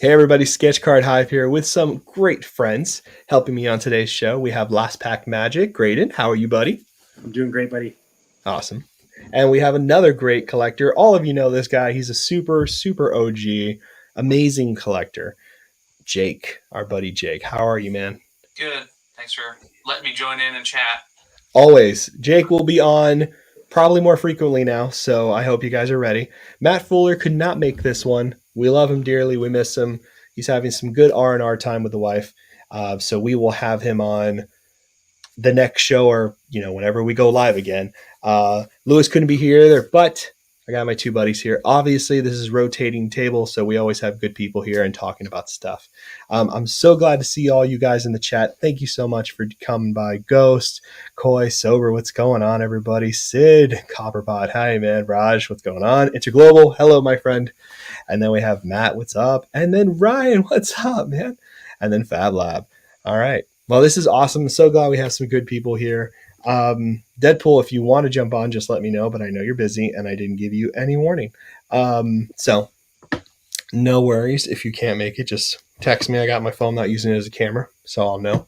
Hey everybody, Sketch Card Hive here with some great friends helping me on today's show. We have Last Pack Magic, Graydon. How are you, buddy? I'm doing great, buddy. Awesome. And we have another great collector. All of you know this guy. He's a super OG, amazing collector. Jake, our buddy Jake. How are you, man? Good. Thanks for letting me join in and chat. Always. Jake will be on probably more frequently now, so I hope you guys are ready. Matt Fuller could not make this one. We love him dearly. We miss him. He's having some good R&R time with the wife. So we will have him on the next show or, whenever we go live again. Lewis couldn't be here either, but I got my two buddies here. Obviously, this is rotating table, so we always have good people here and talking about stuff. I'm so glad to see all you guys in the chat. Thank you so much for coming by. Ghost, Koi, Sober, what's going on, everybody? Sid, Copperpot, hi, man. Raj, what's going on? Interglobal, hello, my friend. And then we have Matt, what's up? And then Ryan, what's up, man? And then Fab Lab. All right. Well, this is awesome. I'm so glad we have some good people here. Deadpool, if you want to jump on, just let me know, but I know you're busy and I didn't give you any warning. So no worries. If you can't make it, just text me. I got my phone, not using it as a camera, so I'll know.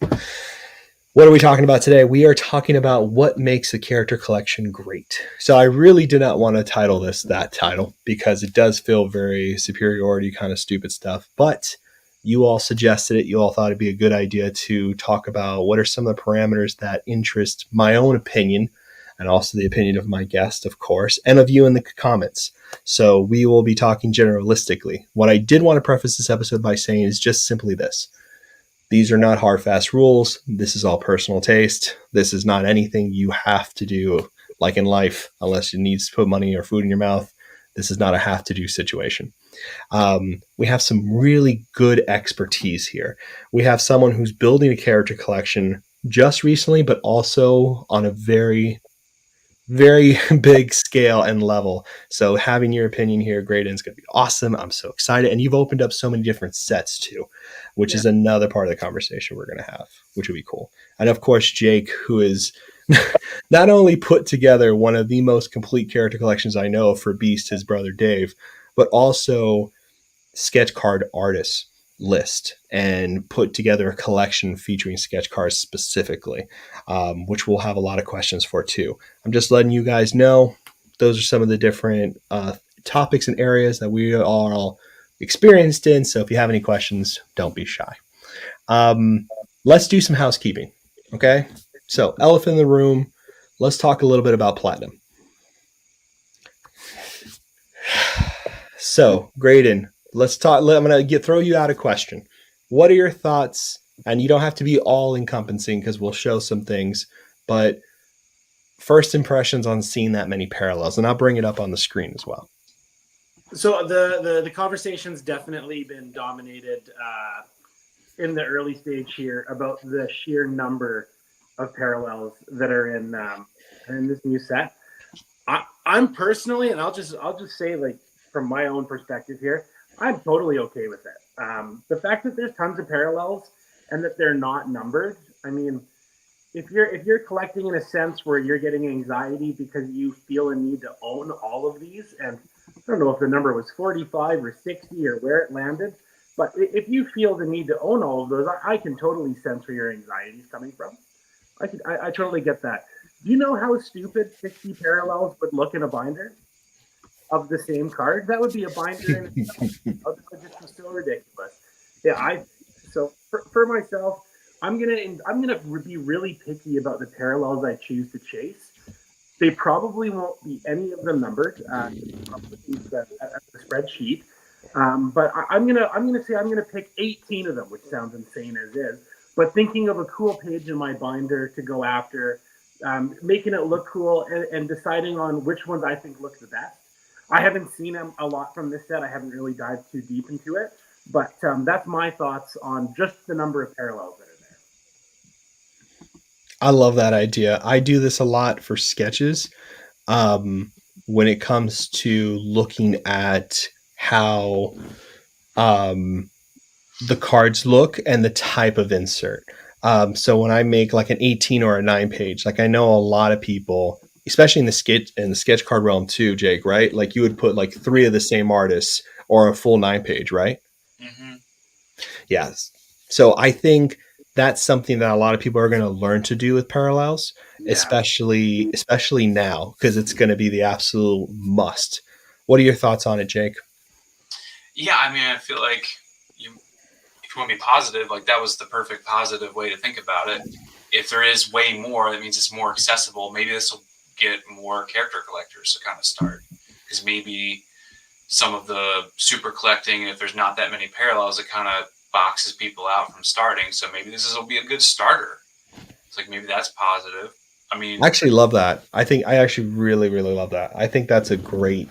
What are we talking about today? We are talking about what makes a character collection great. So I really did not want to title this that title because it does feel very superiority kind of stupid stuff, but you all suggested it. You all thought it'd be a good idea to talk about what are some of the parameters that interest my own opinion and also the opinion of my guest, of course, and of you in the comments. So we will be talking generalistically. What I did want to preface this episode by saying is just simply this. These are not hard, fast rules. This is all personal taste. This is not anything you have to do like in life unless you need to put money or food in your mouth. This is not a have to do situation. We have some really good expertise here. We have someone who's building a character collection just recently, but also on a very, very big scale and level. So having your opinion here, Graydon's going to be awesome. I'm so excited. And you've opened up so many different sets too, which is another part of the conversation we're going to have, which would be cool. And of course, Jake, who is not only put together one of the most complete character collections I know for Beast, his brother Dave, but also sketch card artists list and put together a collection featuring sketch cards specifically, which we'll have a lot of questions for too. I'm just letting you guys know those are some of the different topics and areas that we are all experienced in. So if you have any questions, don't be shy. Let's do some housekeeping. Okay. So elephant in the room. Let's talk a little bit about platinum. So, Graydon, let's talk. I'm going to throw you out a question. What are your thoughts? And you don't have to be all encompassing because we'll show some things, but first impressions on seeing that many parallels, and I'll bring it up on the screen as well. So the conversation's definitely been dominated in the early stage here about the sheer number of parallels that are in this new set. I'm personally, and I'll just say, like, from my own perspective here, I'm totally okay with it. The fact that there's tons of parallels and that they're not numbered, I mean, if you're collecting in a sense where you're getting anxiety because you feel a need to own all of these, and I don't know if the number was 45 or 60 or where it landed, but if you feel the need to own all of those, I can totally sense where your anxiety is coming from. I totally get that. Do you know how stupid 60 parallels would look in a binder of the same card? That would be a binder in itself. That would just be so ridiculous. Yeah, so for myself, I'm gonna be really picky about the parallels I choose to chase. They probably won't be any of them numbered. The spreadsheet, but I'm gonna pick 18 of them, which sounds insane as is. But thinking of a cool page in my binder to go after, making it look cool, and deciding on which ones I think look the best. I haven't seen a lot from this set. I haven't really dived too deep into it, but that's my thoughts on just the number of parallels that are there. I love that idea. I do this a lot for sketches when it comes to looking at how the cards look and the type of insert. So when I make like an 18 or a 9 page, like I know a lot of people, especially in the sketch card realm too, Jake, right? Like you would put like 3 of the same artists or a full 9 page, right? Mm-hmm. Yes. So I think that's something that a lot of people are going to learn to do with parallels, Yeah. especially now, because it's going to be the absolute must. What are your thoughts on it, Jake? Yeah, I mean, I feel like if you want to be positive, like that was the perfect positive way to think about it. If there is way more, that means it's more accessible. Maybe this will get more character collectors to kind of start, because maybe some of the super collecting, if there's not that many parallels, it kind of boxes people out from starting. So maybe will be a good starter. It's like maybe that's positive. I mean, I actually love that. I actually really, really love that. I think that's a great.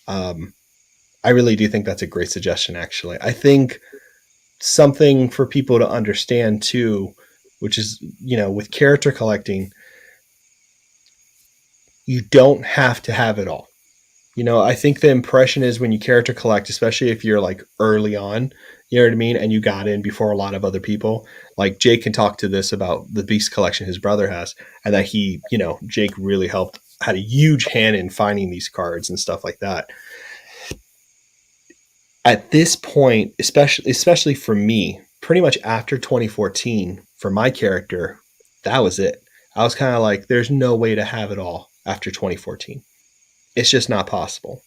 I really do think that's a great suggestion. Actually, I think something for people to understand too, which is with character collecting, you don't have to have it all. I think the impression is when you character collect, especially if you're like early on, you know what I mean, and you got in before a lot of other people. Like Jake can talk to this about the Beast collection his brother has, and that Jake really had a huge hand in finding these cards and stuff like that. At this point, especially for me, pretty much after 2014, for my character, that was it. I was kind of like, there's no way to have it all after 2014. It's just not possible.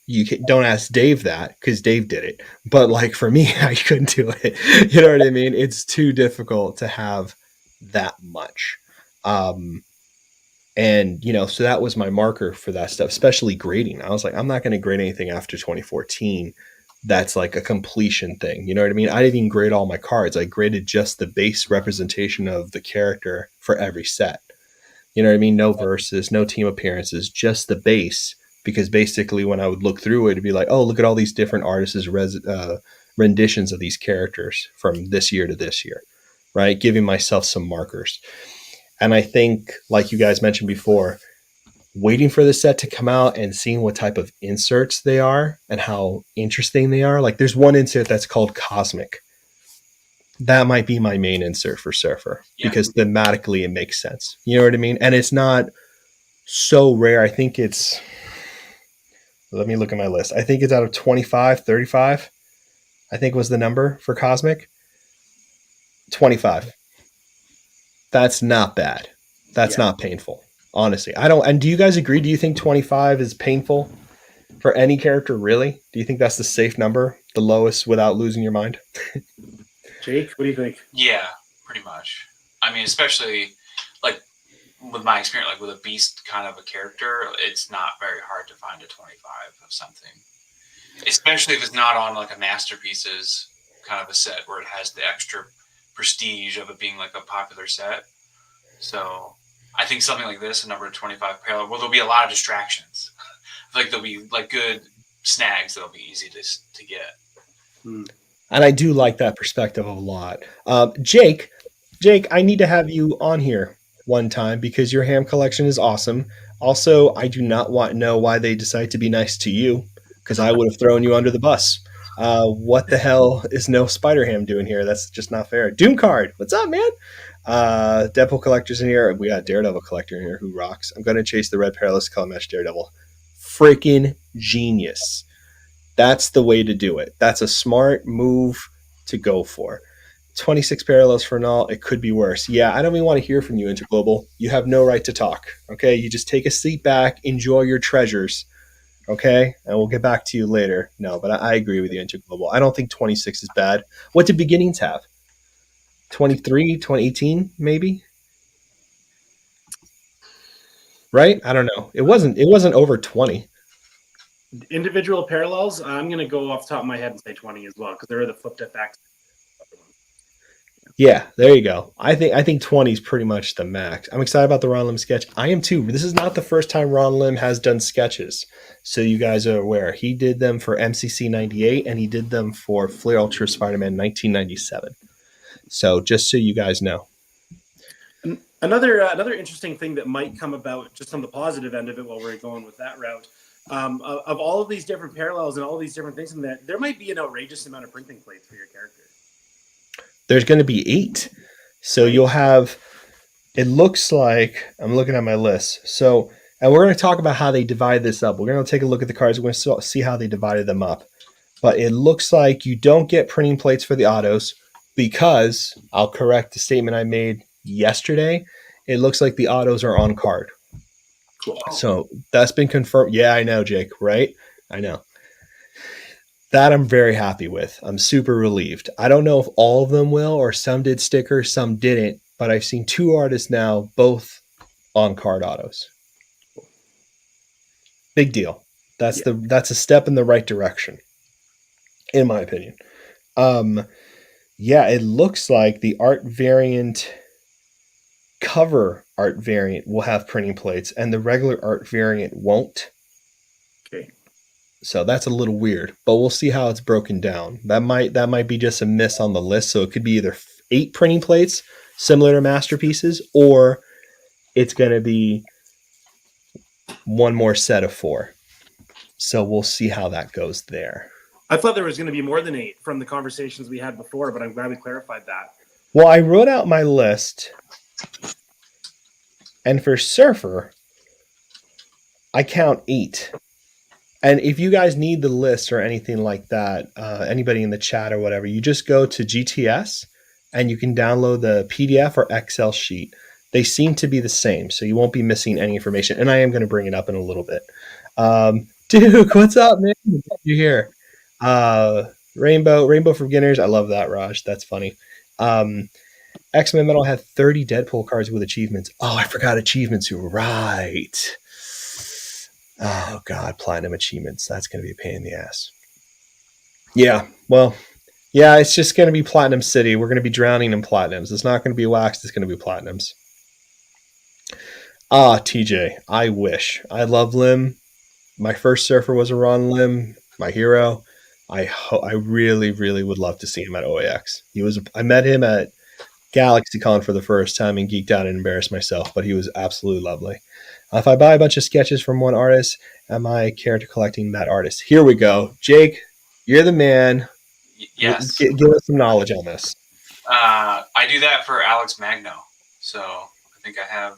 Don't ask Dave that, because Dave did it. But like for me, I couldn't do it. You know what I mean? It's too difficult to have that much. And so that was my marker for that stuff, especially grading. I was like, I'm not going to grade anything after 2014. That's like a completion thing. You know what I mean? I didn't even grade all my cards. I graded just the base representation of the character for every set. You know what I mean? No verses, no team appearances, just the base. Because basically when I would look through it, it'd be like, oh, look at all these different artists' renditions of these characters from this year to this year, right? Giving myself some markers. And I think, like you guys mentioned before, waiting for the set to come out and seeing what type of inserts they are and how interesting they are. Like there's one insert that's called Cosmic. That might be my main insert for Surfer, because thematically it makes sense. You know what I mean? And it's not so rare. I think it's, let me look at my list. I think it's out of 25, 35, I think was the number for Cosmic. 25. That's not bad. That's not painful. Honestly, I don't. And do you guys agree? Do you think 25 is painful for any character, really? Do you think that's the safe number, the lowest without losing your mind? Jake, what do you think? Yeah, pretty much. I mean, especially like with my experience, like with a Beast kind of a character, it's not very hard to find a 25 of something. Especially if it's not on like a Masterpieces kind of a set where it has the extra prestige of it being like a popular set. So I think something like this, a number 25 parallel, well, there'll be a lot of distractions. I feel like there'll be like good snags that'll be easy to get. And I do like that perspective a lot. Jake, I need to have you on here one time because your ham collection is awesome. Also, I do not know why they decide to be nice to you, because I would have thrown you under the bus. What the hell is no Spider Ham doing here? That's just not fair. Doom Card, what's up, man? Deadpool collectors in here. We got Daredevil collector in here who rocks. I'm going to chase the red perilous color mesh Daredevil. Freaking genius. That's the way to do it. That's a smart move to go for. 26 parallels for Null. It could be worse. Yeah, I don't even want to hear from you, Interglobal. You have no right to talk. Okay, you just take a seat back, enjoy your treasures. Okay, and we'll get back to you later. No, but I agree with you, Interglobal. I don't think 26 is bad. What did Beginnings have? 23, 2018, maybe? Right? I don't know. It wasn't over 20. Individual parallels, I'm going to go off the top of my head and say 20 as well, because there are the flipped FX. Yeah, there you go. I think 20 is pretty much the max. I'm excited about the Ron Lim sketch. I am too. This is not the first time Ron Lim has done sketches, so you guys are aware. He did them for MCC 98, and he did them for Flair Ultra Spider-Man 1997. So just so you guys know. Another interesting thing that might come about just on the positive end of it while we're going with that route, of all of these different parallels and all these different things in that, there might be an outrageous amount of printing plates for your character. There's going to be 8. So you'll have, it looks like, I'm looking at my list. So, and we're going to talk about how they divide this up. We're going to take a look at the cards. We're going to see how they divided them up. But it looks like you don't get printing plates for the autos. because I'll correct the statement I made yesterday. It looks like the autos are on card. Cool. So that's been confirmed. Yeah, I know, Jake, right? I know. That I'm very happy with. I'm super relieved. I don't know if all of them will, or some did stickers, some didn't, but I've seen 2 artists now, both on card autos. Big deal. That's a step in the right direction, in my opinion. Yeah, it looks like the art variant, cover art variant, will have printing plates, and the regular art variant won't. Okay. So that's a little weird, but we'll see how it's broken down. That might be just a miss on the list. So it could be either 8 printing plates, similar to masterpieces, or it's going to be one more set of 4. So we'll see how that goes there. I thought there was going to be more than 8 from the conversations we had before, but I'm glad we clarified that. Well, I wrote out my list, and for Surfer, I count 8. And if you guys need the list or anything like that, anybody in the chat or whatever, you just go to GTS and you can download the PDF or Excel sheet. They seem to be the same, so you won't be missing any information. And I am going to bring it up in a little bit. Duke, what's up, man? You here? Rainbow for beginners. I love that, Raj. That's funny. X-Men Metal had 30 Deadpool cards with achievements. Oh, I forgot achievements. You're right. Oh, God, platinum achievements. That's going to be a pain in the ass. Yeah, well, yeah, it's just going to be Platinum City. We're going to be drowning in platinums. It's not going to be waxed. It's going to be platinums. TJ, I wish. I love Lim. My first Surfer was a Ron Lim, my hero. I really, really would love to see him at OAX. I met him at GalaxyCon for the first time and geeked out and embarrassed myself, but he was absolutely lovely. If I buy a bunch of sketches from one artist, am I character collecting that artist? Here we go. Jake, you're the man. Yes. Give us some knowledge on this. I do that for Alex Magno. So I think I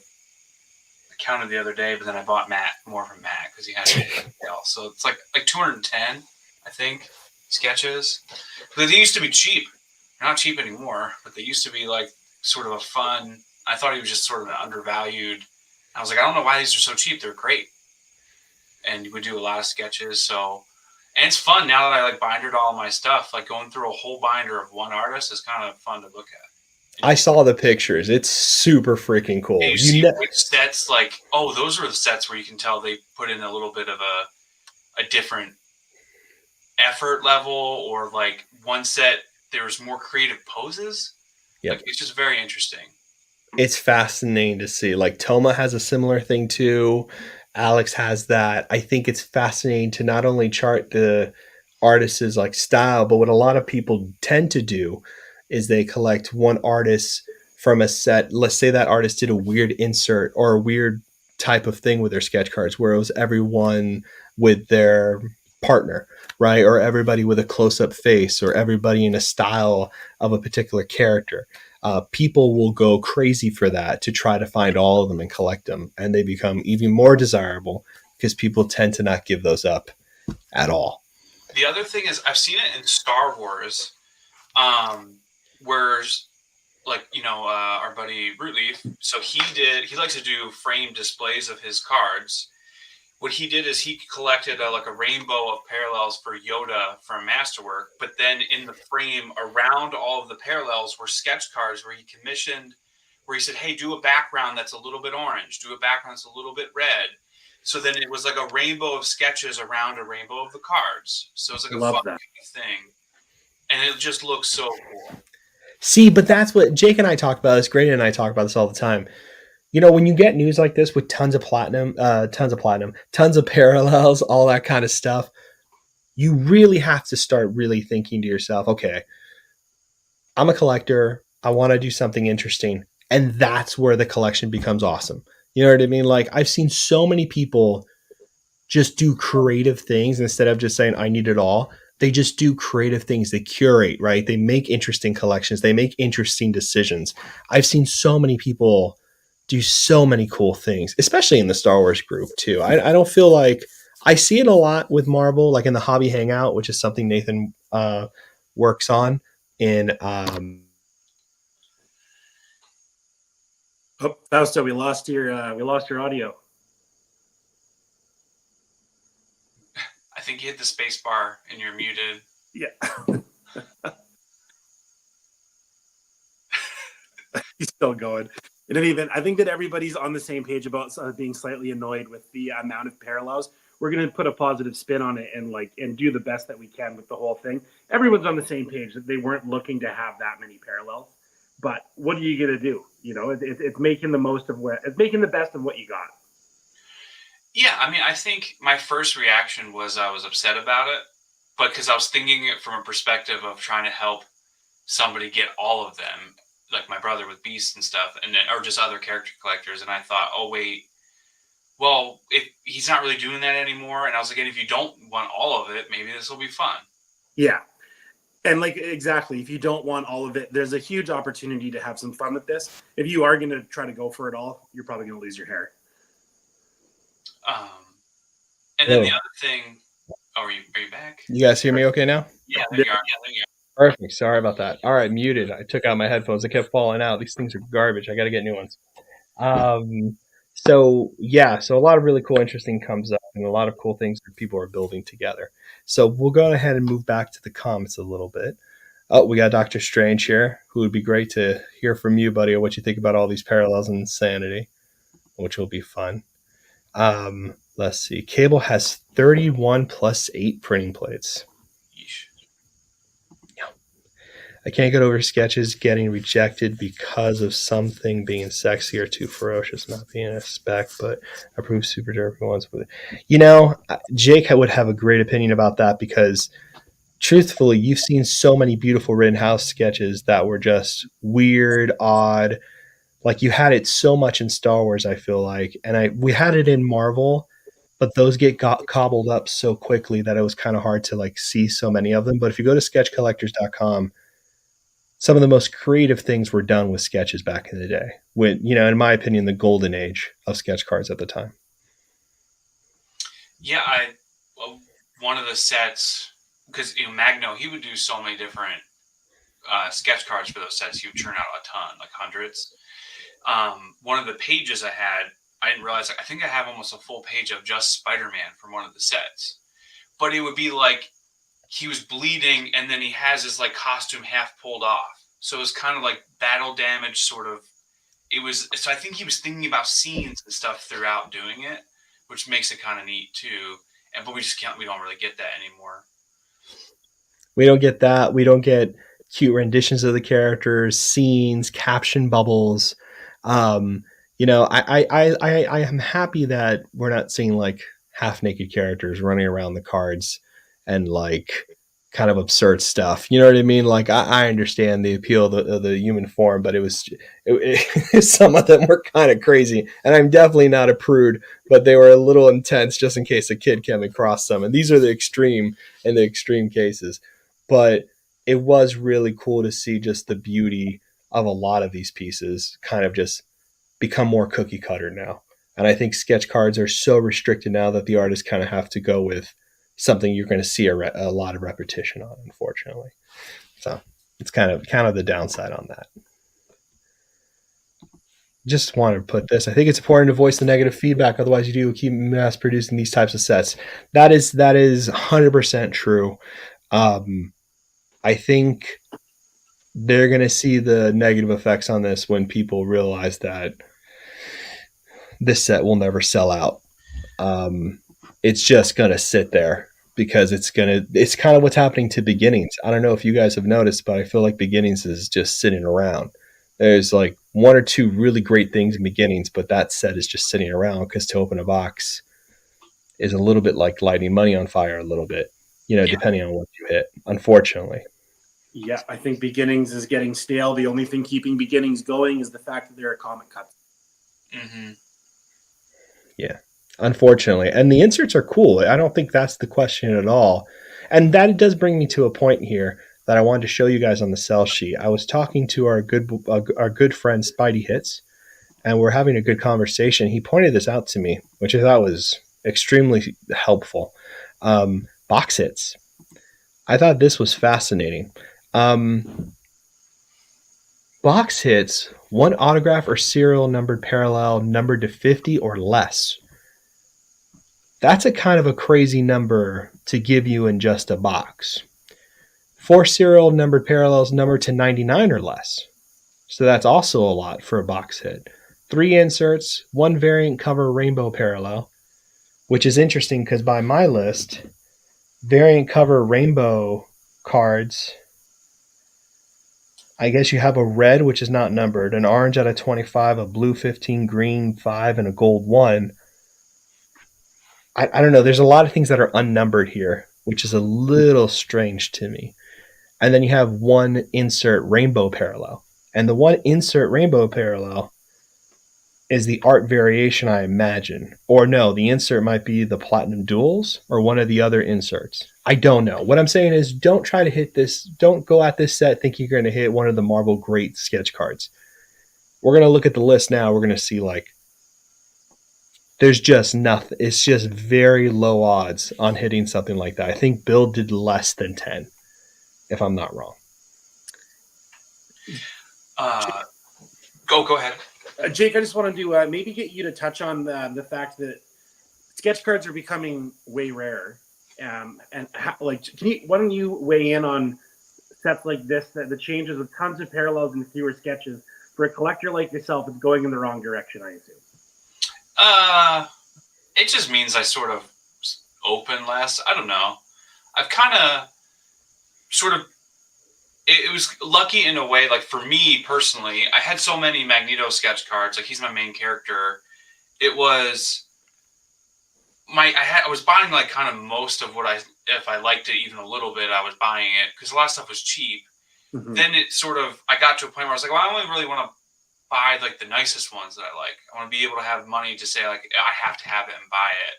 counted the other day, but then I bought more from Matt because he had it else. So it's like 210, I think, sketches. But they used to be cheap. They're not cheap anymore, but they used to be like sort of a fun. I thought he was just sort of an undervalued. I was like, I don't know why these are so cheap. They're great. And we do a lot of sketches. So, and it's fun now that I like bindered all of my stuff. Like going through a whole binder of one artist is kind of fun to look at. I saw the pictures. It's super freaking cool. You see which sets, like, oh, those are the sets where you can tell they put in a little bit of a different effort level, or like one set there's more creative poses. Yeah, like, it's just very interesting. It's fascinating to see. Like Toma has a similar thing too. Alex has that. I think it's fascinating to not only chart the artist's like style, but what a lot of people tend to do is they collect one artist from a set. Let's say that artist did a weird insert or a weird type of thing with their sketch cards where it was everyone with their partner, right? Or everybody with a close-up face, or everybody in a style of a particular character. People will go crazy for that to try to find all of them and collect them. And they become even more desirable because people tend to not give those up at all. The other thing is I've seen it in Star Wars, where like, our buddy Rootleaf, so he likes to do frame displays of his cards. What he did is he collected a rainbow of parallels for Yoda from Masterwork, but then in the frame around all of the parallels were sketch cards where he commissioned, where he said, hey, do a background that's a little bit orange, do a background that's a little bit red. So then it was like a rainbow of sketches around a rainbow of the cards. So it's like a fun thing. And it just looks so cool. See, but that's what Jake and I talk about this. Grady and I talk about this all the time. When you get news like this with tons of parallels, all that kind of stuff, you really have to start really thinking to yourself, okay, I'm a collector. I want to do something interesting. And that's where the collection becomes awesome. You know what I mean? Like, I've seen so many people just do creative things instead of just saying, I need it all. They just do creative things. They curate, right? They make interesting collections. They make interesting decisions. I've seen so many people do so many cool things, especially in the Star Wars group too. I don't feel like I see it a lot with Marvel, like in the Hobby Hangout, which is something Nathan works on in Oh, Fausto, we lost your audio. I think you hit the space bar and you're muted. Yeah. He's still going. And even I think that everybody's on the same page about being slightly annoyed with the amount of parallels. We're going to put a positive spin on it and do the best that we can with the whole thing. Everyone's on the same page that they weren't looking to have that many parallels. But what are you going to do? It's making the most of it's making the best of what you got. Yeah, I mean, I think my first reaction was I was upset about it, but because I was thinking it from a perspective of trying to help somebody get all of them, like my brother with Beast and stuff, and then, or just other character collectors. And I thought, oh wait, well, if he's not really doing that anymore, and I was like, and if you don't want all of it, maybe this will be fun. Yeah. And exactly, if you don't want all of it, there's a huge opportunity to have some fun with this. If you are going to try to go for it all, you're probably going to lose your hair. And then the other thing. Oh, are you back? You guys hear me okay now? Yeah, there you are. Yeah, there you are. Perfect. Sorry about that. All right, muted. I took out my headphones. They kept falling out. These things are garbage. I got to get new ones. So a lot of really cool, interesting comes up, and a lot of cool things that people are building together. So we'll go ahead and move back to the comments a little bit. Oh, we got Dr. Strange here, who would be great to hear from you, buddy, or what you think about all these parallels and insanity, which will be fun. Let's see. Cable has 31 plus 8 printing plates. Yeesh. Yeah. I can't get over sketches getting rejected because of something being sexy or too ferocious, not being a spec, but approved super derpy ones with it. Jake would have a great opinion about that because truthfully, you've seen so many beautiful Rittenhouse sketches that were just weird, odd. Like you had it so much in Star Wars, I feel like, and we had it in Marvel, but those get cobbled up so quickly that it was kind of hard to see so many of them. But if you go to sketchcollectors.com, some of the most creative things were done with sketches back in the day. When in my opinion, the golden age of sketch cards at the time. Yeah, one of the sets, because Magno, he would do so many different sketch cards for those sets. He would churn out a ton, like hundreds. One of the pages I had, I didn't realize, I think I have almost a full page of just Spider-Man from one of the sets. But it would be like he was bleeding and then he has his costume half pulled off. So it was kind of like battle damage sort of. So I think he was thinking about scenes and stuff throughout doing it, which makes it kind of neat too. But we don't really get that anymore. We don't get that. We don't get cute renditions of the characters, scenes, caption bubbles. I am happy that we're not seeing half naked characters running around the cards and kind of absurd stuff. You know what I mean? I understand the appeal of the human form, but some of them were kind of crazy. And I'm definitely not a prude, but they were a little intense just in case a kid came across them. And these are the extreme cases. But it was really cool to see just the beauty of a lot of these pieces kind of just become more cookie cutter now. And I think sketch cards are so restricted now that the artists kind of have to go with something you're going to see a lot of repetition on, unfortunately. So it's kind of the downside on that. Just wanted to put this. I think it's important to voice the negative feedback. Otherwise, you do keep mass producing these types of sets. That is 100% true. I think they're going to see the negative effects on this when people realize that this set will never sell out. It's just going to sit there because it's kind of what's happening to Beginnings. I don't know if you guys have noticed, but I feel like Beginnings is just sitting around. There's one or two really great things in Beginnings, but that set is just sitting around because to open a box is a little bit like lighting money on fire a little bit, depending on what you hit, unfortunately. Yeah, I think Beginnings is getting stale. The only thing keeping Beginnings going is the fact that they're a comic cut. Mm-hmm. Yeah, unfortunately. And the inserts are cool. I don't think that's the question at all. And that does bring me to a point here that I wanted to show you guys on the sell sheet. I was talking to our good friend Spidey Hits, and we're having a good conversation. He pointed this out to me, which I thought was extremely helpful. Box hits. I thought this was fascinating. box hits, one autograph or serial numbered parallel numbered to 50 or less. That's a kind of a crazy number to give you in just a box. 4 serial numbered parallels numbered to 99 or less. So that's also a lot for a box hit. 3 inserts, 1 variant cover rainbow parallel, which is interesting because by my list, variant cover rainbow cards, I guess you have a red, which is not numbered, an orange out of 25, a blue 15, green 5, and a gold 1. I don't know. There's a lot of things that are unnumbered here, which is a little strange to me. And then you have 1 insert rainbow parallel. And the 1 insert rainbow parallel is the art variation, I imagine. Or no, the insert might be the Platinum Duels or one of the other inserts. I don't know. What I'm saying is don't try to hit this. Don't go at this set thinking you're going to hit one of the Marvel Great sketch cards. We're going to look at the list now. We're going to see there's just nothing. It's just very low odds on hitting something like that. I think Bill did less than 10, if I'm not wrong. Go ahead. Jake, I just wanted to maybe get you to touch on the fact that sketch cards are becoming way rare. And why don't you weigh in on sets like this, the changes with tons of parallels and fewer sketches for a collector like yourself? It's going in the wrong direction, I assume. It just means I sort of open less. I don't know. I've kind of sort of, it was lucky in a way, like for me personally, I had so many Magneto sketch cards, like he's my main character. It was I was buying like kind of most of what if I liked it even a little bit, I was buying it because a lot of stuff was cheap. Mm-hmm. Then it sort of, I got to a point where I was like, well, I only really want to buy like the nicest ones that I like. I want to be able to have money to say like, I have to have it and buy it.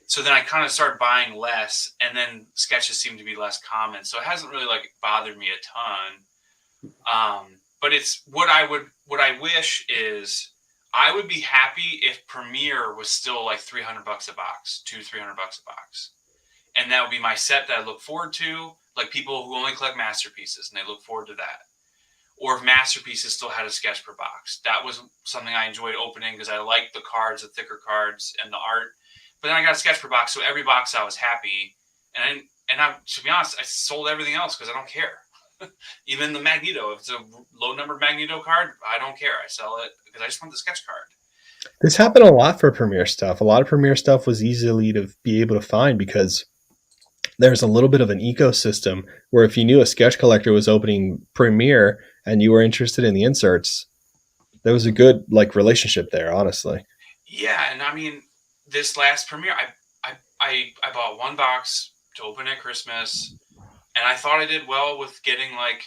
So then I kind of started buying less, and then sketches seem to be less common. So it hasn't really like bothered me a ton. But it's what I wish is I would be happy if Premiere was still like $300 a box, $300 a box. And that would be my set that I look forward to. Like people who only collect masterpieces and they look forward to that. Or if masterpieces still had a sketch per box. That was something I enjoyed opening because I liked the cards, the thicker cards and the art. But then I got a sketch per box, so every box I was happy. And to be honest, I sold everything else because I don't care. Even the Magneto, if it's a low number Magneto card, I don't care. I sell it because I just want the sketch card. This happened a lot for Premiere stuff. A lot of Premiere stuff was easily to be able to find because there's a little bit of an ecosystem where if you knew a sketch collector was opening Premiere and you were interested in the inserts, there was a good relationship there, honestly. Yeah, and I mean, this last Premiere, I bought 1 box to open at Christmas, and I thought I did well with getting like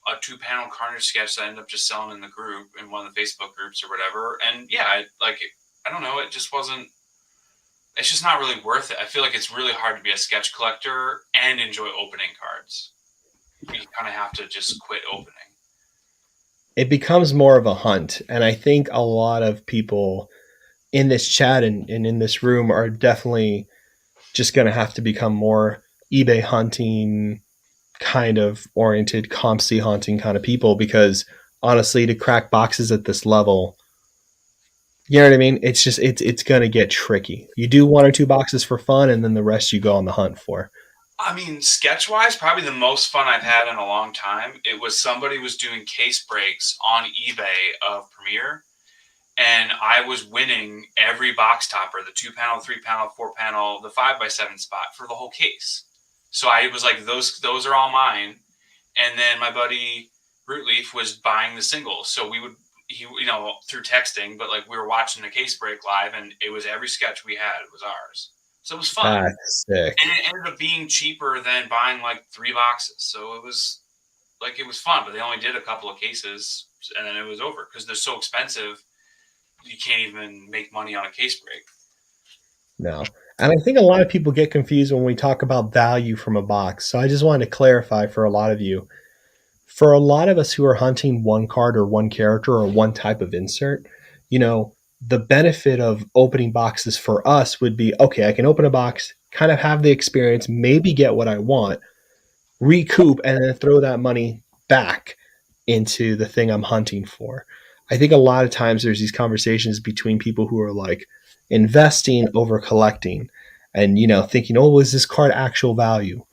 a 2-panel Carnage sketch that I ended up just selling in the group, in one of the Facebook groups or whatever. And yeah, I don't know, it just wasn't, it's just not really worth it. I feel like it's really hard to be a sketch collector and enjoy opening cards. You kind of have to just quit opening. It becomes more of a hunt. And I think a lot of people in this chat and in this room are definitely just going to have to become more eBay hunting kind of oriented, COMC hunting kind of people, because honestly, to crack boxes at this level, you know what I mean? It's just, it's going to get tricky. You do 1 or 2 boxes for fun, and then the rest you go on the hunt for. I mean, sketch-wise, probably the most fun I've had in a long time. It was somebody was doing case breaks on eBay of Premiere, and I was winning every box topper, the 2-panel, 3-panel, 4-panel, the 5x7 spot for the whole case. So I was like, those are all mine. And then my buddy Rootleaf was buying the singles. So through texting, but like we were watching the case break live, and it was every sketch we had, it was ours. So it was fun. That's sick. And it ended up being cheaper than buying like 3 boxes. So it was fun, but they only did a couple of cases and then it was over because they're so expensive. You can't even make money on a case break. No. And I think a lot of people get confused when we talk about value from a box. So I just wanted to clarify for a lot of you. For a lot of us who are hunting 1 card or 1 character or 1 type of insert, the benefit of opening boxes for us would be, okay, I can open a box, kind of have the experience, maybe get what I want, recoup, and then throw that money back into the thing I'm hunting for. I think a lot of times there's these conversations between people who are like investing over collecting and, thinking, oh, is this card actual value?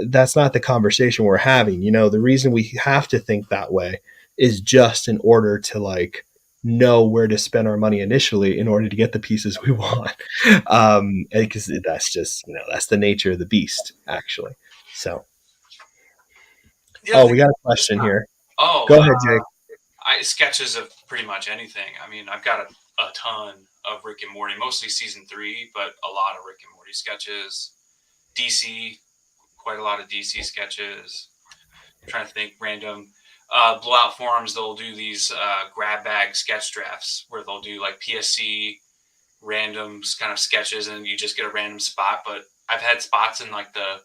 That's not the conversation we're having. The reason we have to think that way is just in order to like know where to spend our money initially in order to get the pieces we want. Because that's just, that's the nature of the beast, actually. So, we got a question here. Oh, go ahead, Jake. Sketches of pretty much anything. I mean, I've got a ton of Rick and Morty, mostly season 3, but a lot of Rick and Morty sketches. DC, quite a lot of DC sketches. I'm trying to think random. Blowout forums, they'll do these grab bag sketch drafts where they'll do like PSC random kind of sketches and you just get a random spot. But I've had spots in like the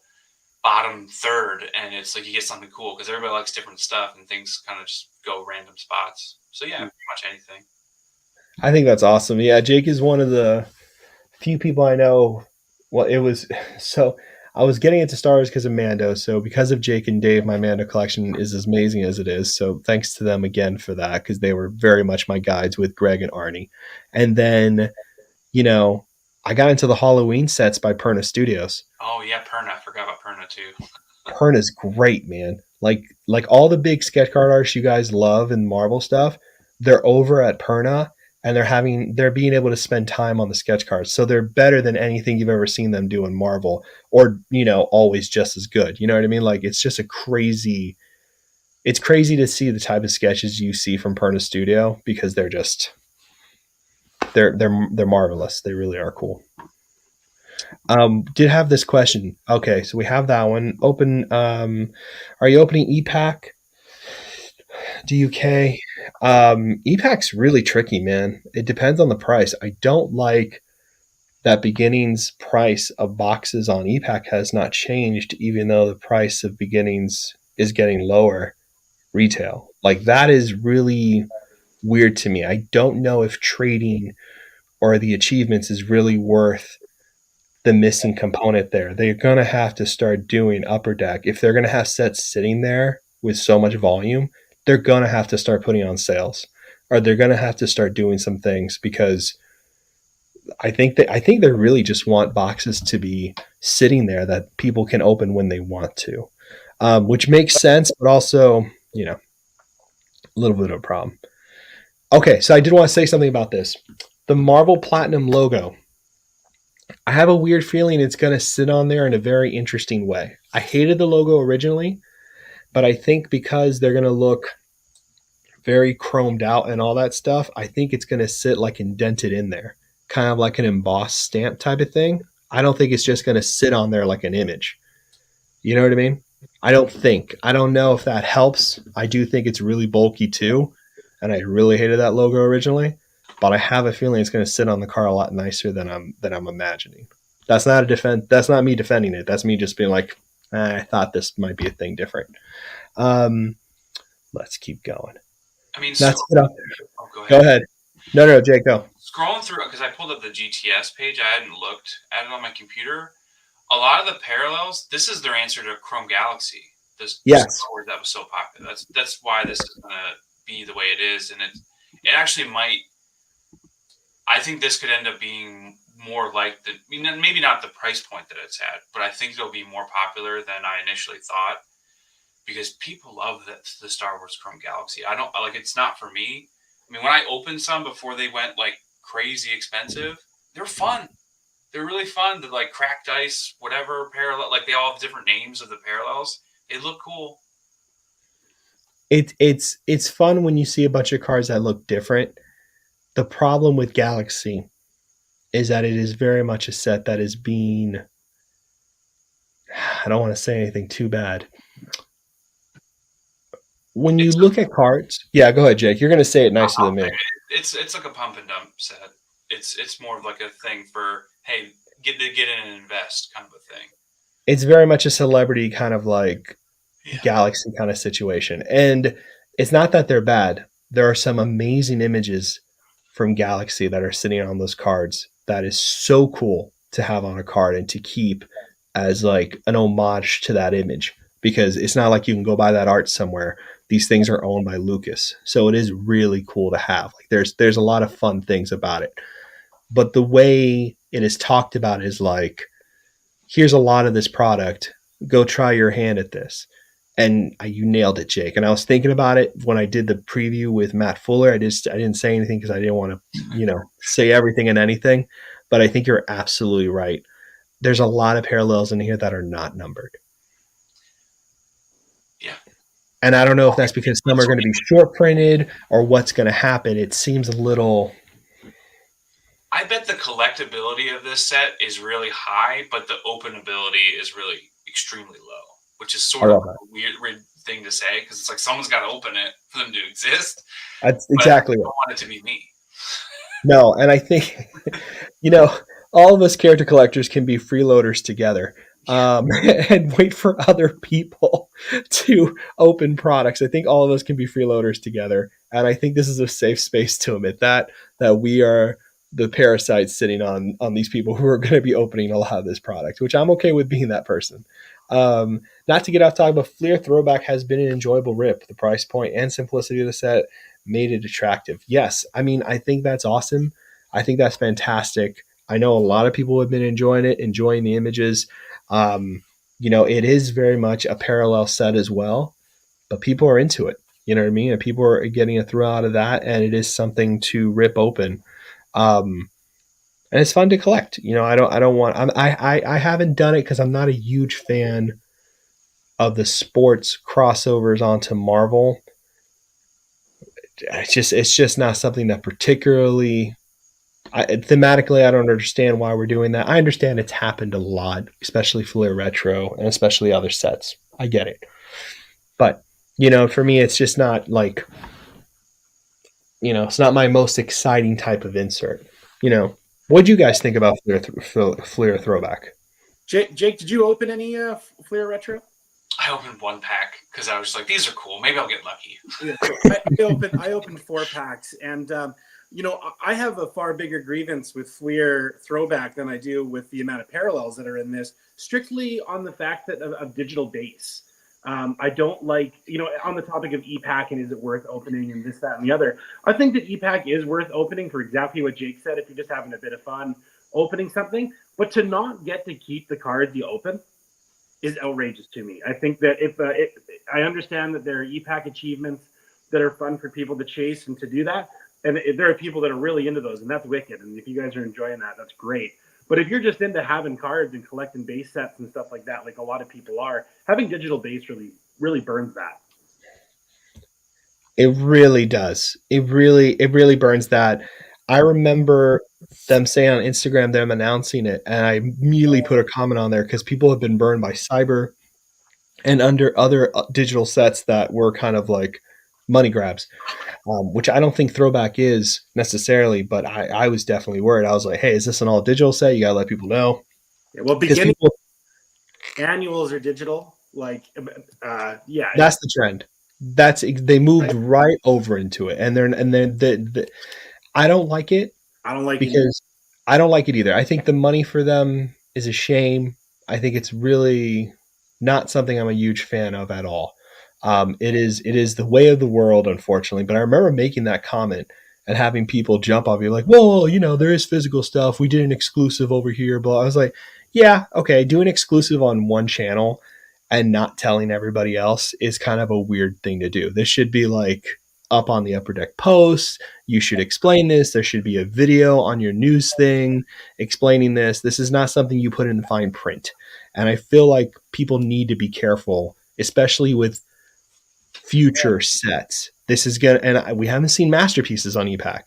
bottom third and it's like you get something cool because everybody likes different stuff and things kind of just go random spots. So yeah, pretty much anything. I think that's awesome. Yeah, Jake is one of the few people I know. Well, it was so I was getting into Star Wars because of Mando. So because of Jake and Dave, my Mando collection is as amazing as it is. So thanks to them again for that because they were very much my guides with Greg and Arnie. And then, I got into the Halloween sets by Perna Studios. Oh yeah, Perna. I forgot about Perna too. Perna's great, man. Like all the big sketch card artists you guys love and Marvel stuff, they're over at Perna and they're being able to spend time on the sketch cards. So they're better than anything you've ever seen them do in Marvel or, always just as good. You know what I mean? Like it's just crazy to see the type of sketches you see from Perna Studio because they're just they're marvelous. They really are cool. Did have this question. Okay, so we have that one open. Are you opening EPAC? DUK? EPAC's really tricky, man. It depends on the price. I don't like that beginnings price of boxes on EPAC has not changed, even though the price of beginnings is getting lower retail. Like that is really weird to me. I don't know if trading or the achievements is really worth the missing component there. They're going to have to start doing Upper Deck. If they're going to have sets sitting there with so much volume, they're going to have to start putting on sales or they're going to have to start doing some things because I think they really just want boxes to be sitting there that people can open when they want to, which makes sense, but also, a little bit of a problem. Okay, so I did want to say something about this. The Marvel Platinum logo. I have a weird feeling it's going to sit on there in a very interesting way. I hated the logo originally, but I think because they're going to look very chromed out and all that stuff, I think it's going to sit like indented in there, kind of like an embossed stamp type of thing. I don't think it's just going to sit on there like an image. You know what I mean? I don't know if that helps. I do think it's really bulky too, and I really hated that logo originally. But I have a feeling it's going to sit on the car a lot nicer than I'm imagining. That's not That's not me defending it. That's me just being like, I thought this might be a thing different. Let's keep going. I mean, that's go ahead. No, Jake, go. Scrolling through because I pulled up the GTS page. I hadn't looked at it on my computer. A lot of the parallels. This is their answer to Chrome Galaxy. This word that was so popular. That's why this is going to be the way it is, and it actually might. I think this could end up being more like maybe not the price point that it's at, but I think it'll be more popular than I initially thought because people love the Star Wars Chrome Galaxy. I don't like it's not for me. I mean, when I opened some before they went like crazy expensive, they're fun. They're really fun. The like cracked ice, whatever parallel, like they all have different names of the parallels. They look cool. It's fun when you see a bunch of cards that look different. The problem with Galaxy is that it is very much a set that is being, I don't want to say anything too bad. When you look at cards, yeah, go ahead, Jake. You're going to say it nicer than me. It's like a pump and dump set. It's more of like a thing for, hey, get in and invest kind of a thing. It's very much a celebrity kind of like Galaxy kind of situation. And it's not that they're bad. There are some amazing images from Galaxy that are sitting on those cards that is so cool to have on a card and to keep as like an homage to that image. because it's not like you can go buy that art somewhere. These things are owned by Lucas. So it is really cool to have. Like there's a lot of fun things about it. But the way it is talked about is like, here's a lot of this product. Go try your hand at this. And you nailed it, Jake. And I was thinking about it when I did the preview with Matt Fuller. I didn't say anything because I didn't want to, say everything and anything. But I think you're absolutely right. There's a lot of parallels in here that are not numbered. Yeah. And I don't know if that's because some are going to be short printed or what's going to happen. It seems a little. I bet the collectability of this set is really high, but the openability is really extremely low, which is sort of a weird thing to say because it's like someone's got to open it for them to exist. That's exactly. I don't want it to be me. No, and I think, all of us character collectors can be freeloaders together. And wait for other people to open products. I think all of us can be freeloaders together. And I think this is a safe space to admit that we are the parasites sitting on these people who are going to be opening a lot of this product, which I'm okay with being that person. Not to get off topic, but Fleer Throwback has been an enjoyable rip. The price point and simplicity of the set made it attractive. Yes, I mean, I think that's awesome. I think that's fantastic. I know a lot of people have been enjoying it, enjoying the images. It is very much a parallel set as well, but people are into it. You know what I mean? And people are getting a thrill out of that, and it is something to rip open. And it's fun to collect. I haven't done it because I'm not a huge fan of the sports crossovers onto Marvel. It's just not something that particularly. Thematically, I don't understand why we're doing that. I understand it's happened a lot, especially Fleer Retro and especially other sets. I get it. But, for me, it's just not like, it's not my most exciting type of insert. What'd you guys think about Fleer Throwback? Jake, did you open any Fleer Retro? I opened one pack because I was like, these are cool. Maybe I'll get lucky. Yeah, I opened 4 packs, and I have a far bigger grievance with Fleer Throwback than I do with the amount of parallels that are in this, strictly on the fact that of digital base. I don't like, on the topic of EPAC and is it worth opening and this, that, and the other. I think that EPAC is worth opening for exactly what Jake said, if you're just having a bit of fun opening something. But to not get to keep the cards you open is outrageous to me. I think that I understand that there are EPAC achievements that are fun for people to chase and to do that. And there are people that are really into those, and that's wicked. And if you guys are enjoying that, that's great. But if you're just into having cards and collecting base sets and stuff like that, like a lot of people are, having digital base really, really burns that. It really does. It really burns that. I remember them saying on Instagram, them announcing it, and I immediately put a comment on there because people have been burned by Cyber and under other digital sets that were kind of like money grabs, which I don't think Throwback is necessarily, but I was definitely worried. I was like, hey, is this an all digital set? You got to let people know. Yeah, well, beginning annuals are digital. Like, yeah. That's the trend. They moved right over into it. And I don't like it. I don't like it because I don't like it either. I think the money for them is a shame. I think it's really not something I'm a huge fan of at all. It is the way of the world, unfortunately. But I remember making that comment and having people jump off you like, well, there is physical stuff. We did an exclusive over here. But I was like, yeah, okay, do an exclusive on one channel and not telling everybody else is kind of a weird thing to do. This should be like up on the Upper Deck posts. You should explain this. There should be a video on your news thing explaining this. This is not something you put in fine print. And I feel like people need to be careful, especially with future sets. This is gonna, and we haven't seen masterpieces on EPAC.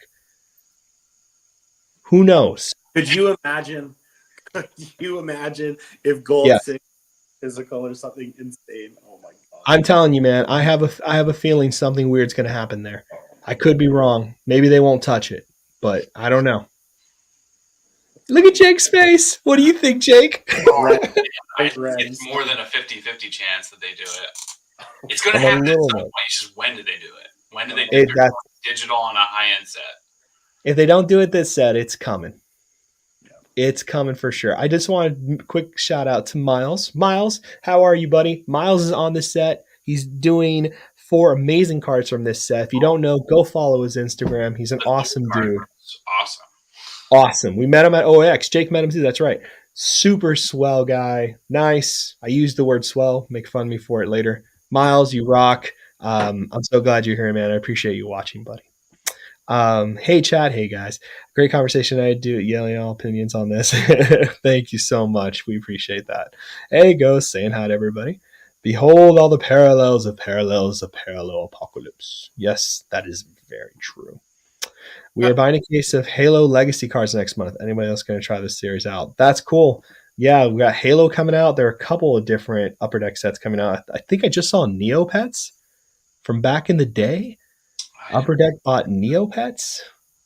Who knows? Could you imagine if Gold Six physical or something insane? Oh my god! I'm telling you, man. I have a feeling something weird's going to happen there. I could be wrong. Maybe they won't touch it, but I don't know. Look at Jake's face. What do you think, Jake? It's more than a 50-50 chance that they do it. It's going to happen at some point. It's just when do they do it? When do they do digital on a high-end set? If they don't do it this set, it's coming. Yeah. It's coming for sure. I just want a quick shout out to Miles. Miles, how are you, buddy? Miles is on the set. He's doing 4 amazing cards from this set. If you don't know, go follow his Instagram. He's an awesome dude. It's awesome. Awesome. We met him at OX. Jake met him too. That's right. Super swell guy. Nice. I used the word swell. Make fun of me for it later. Miles, you rock. I'm so glad you're here, man. I appreciate you watching, buddy. Hey, Chad. Hey, guys. Great conversation. I do yelling all opinions on this. Thank you so much. We appreciate that. Hey, Ghost, saying hi to everybody. Behold all the parallels of parallel apocalypse. Yes, that is very true. We are buying a case of Halo Legacy cards next month. Anybody else going to try this series out? That's cool. Yeah, we got Halo coming out. There are a couple of different Upper Deck sets coming out. I think I just saw Neopets from back in the day. Upper Deck bought Neopets.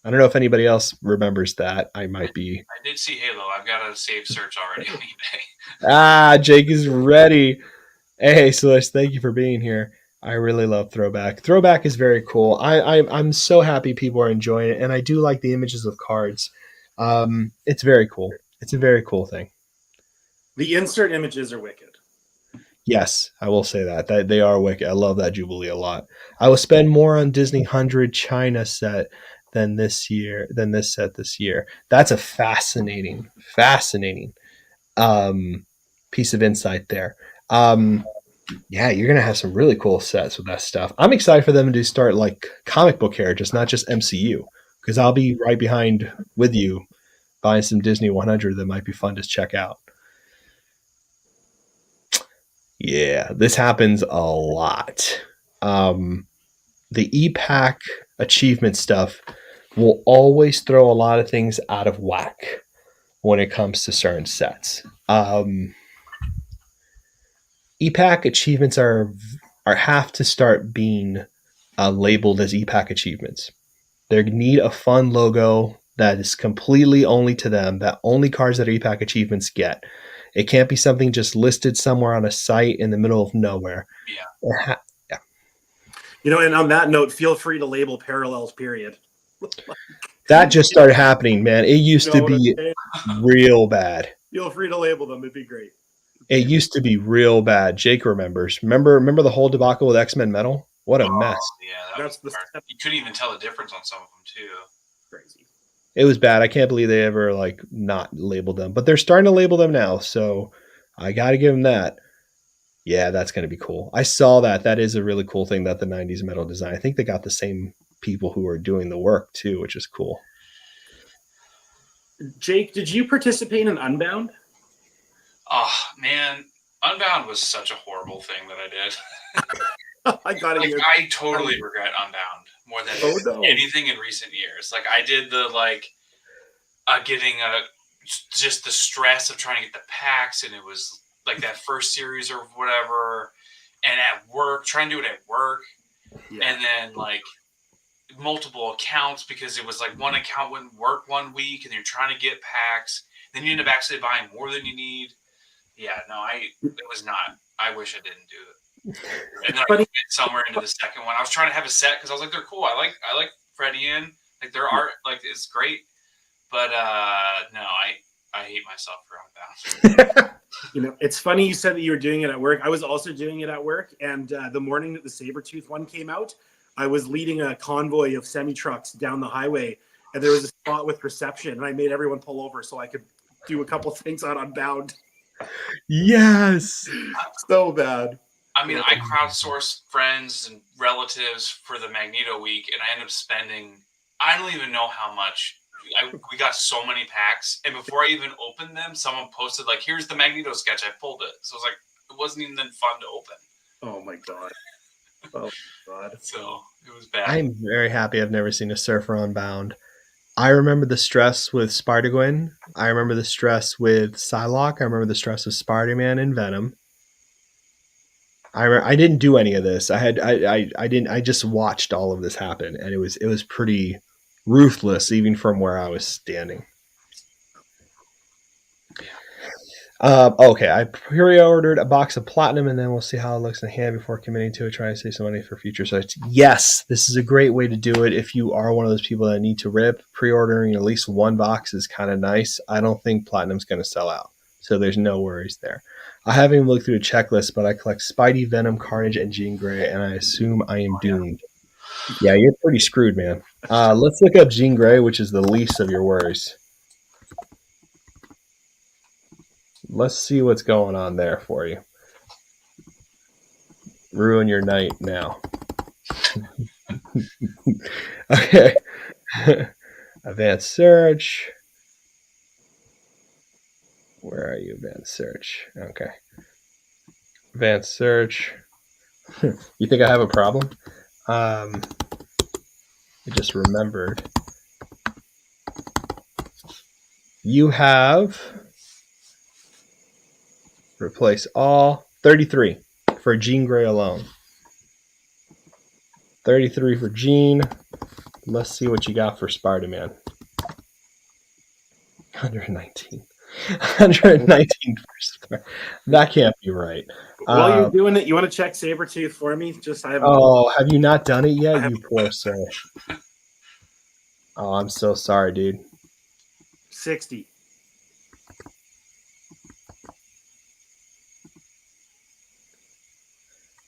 I don't know if anybody else remembers that. I might be. I did see Halo. I've got a save search already on eBay. Jake is ready. Hey, Celeste, thank you for being here. I really love Throwback. Throwback is very cool. I'm so happy people are enjoying it, and I do like the images of cards. It's very cool. It's a very cool thing. The insert images are wicked. Yes, I will say that they are wicked. I love that Jubilee a lot. I will spend more on Disney 100 China set than this set this year. That's a fascinating piece of insight there. Yeah, you're gonna have some really cool sets with that stuff. I'm excited for them to start like comic book characters, not just MCU, because I'll be right behind with you buying some Disney 100 that might be fun to check out. Yeah, this happens a lot. The EPAC achievement stuff will always throw a lot of things out of whack when it comes to certain sets. EPAC achievements are have to start being labeled as EPAC achievements. They need a fun logo that is completely only to them, that only cards that are EPAC achievements get. It can't be something just listed somewhere on a site in the middle of nowhere. Yeah. Yeah. And on that note, feel free to label parallels, period. That just started happening, man. It used to be real bad. Feel free to label them. It'd be great. It used to be real bad. Jake remembers. Remember the whole debacle with X-Men Metal? What a mess. Yeah, you couldn't even tell the difference on some of them too. Crazy. It was bad. I can't believe they ever not labeled them, but they're starting to label them now. So I got to give them that. Yeah, that's going to be cool. I saw that. That is a really cool thing that the 90s metal design. I think they got the same people who are doing the work too, which is cool. Jake, did you participate in Unbound? Oh man, Unbound was such a horrible thing that I did. I totally regret Unbound more than anything in recent years. I did the getting just the stress of trying to get the packs, and it was that first series or whatever, and at work trying to do it at work, and then multiple accounts because it was one account wouldn't work one week, and you're trying to get packs, then you end up actually buying more than you need. Yeah, no, it was not. I wish I didn't do it. And then I went somewhere into the second one. I was trying to have a set because I was they're cool. I like Freddie in their art, it's great. But no, I hate myself for Unbound. It's funny you said that you were doing it at work. I was also doing it at work, and the morning that the Sabretooth one came out, I was leading a convoy of semi-trucks down the highway, and there was a spot with reception, and I made everyone pull over so I could do a couple things on Unbound. Yes. So bad. I mean, I crowdsourced friends and relatives for the Magneto week, and I ended up spending, I don't even know how much. We got so many packs, and before I even opened them, someone posted, here's the Magneto sketch. I pulled it. So it wasn't even fun to open. Oh, my God. Oh, my God. So it was bad. I'm very happy I've never seen a Surfer Unbound. I remember the stress with Spider-Gwen. I remember the stress with Psylocke. I remember the stress with Spider-Man and Venom. I didn't do any of this. I just watched all of this happen, and it was pretty ruthless, even from where I was standing. Okay, I pre-ordered a box of platinum, and then we'll see how it looks in hand before committing to it. Try to save some money for future sites. Yes, this is a great way to do it. If you are one of those people that need to rip, pre-ordering at least one box is kind of nice. I don't think platinum's going to sell out, so there's no worries there. I haven't even looked through a checklist, but I collect Spidey, Venom, Carnage, and Jean Grey, and I assume I am doomed. Yeah, you're pretty screwed, man. Let's look up Jean Grey, which is the least of your worries. Let's see what's going on there for you. Ruin your night now. Okay. Advanced search. Where are you, advanced search? Okay. Advanced search. You think I have a problem? I just remembered. You have replace all 33 for Jean Grey alone. 33 for Jean. Let's see what you got for Spider-Man. 119. 119 for Spider-Man. That can't be right. While you're doing it, you want to check Sabretooth for me? Just I have. Oh, have you not done it yet? You poor soul. Oh, I'm so sorry, dude. 60.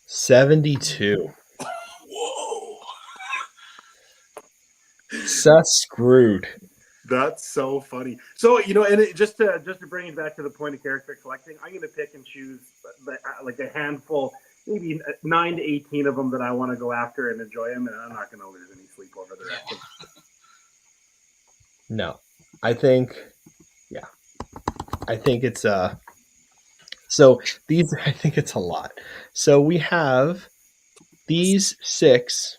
$72. Whoa. Seth's screwed. That's so funny. So and just to bring it back to the point of character collecting, I'm going to pick and choose like a handful, maybe 9 to 18 of them that I want to go after and enjoy them, and I'm not going to lose any sleep over the rest of them. No, I think it's so these, I think it's a lot. So we have these 6.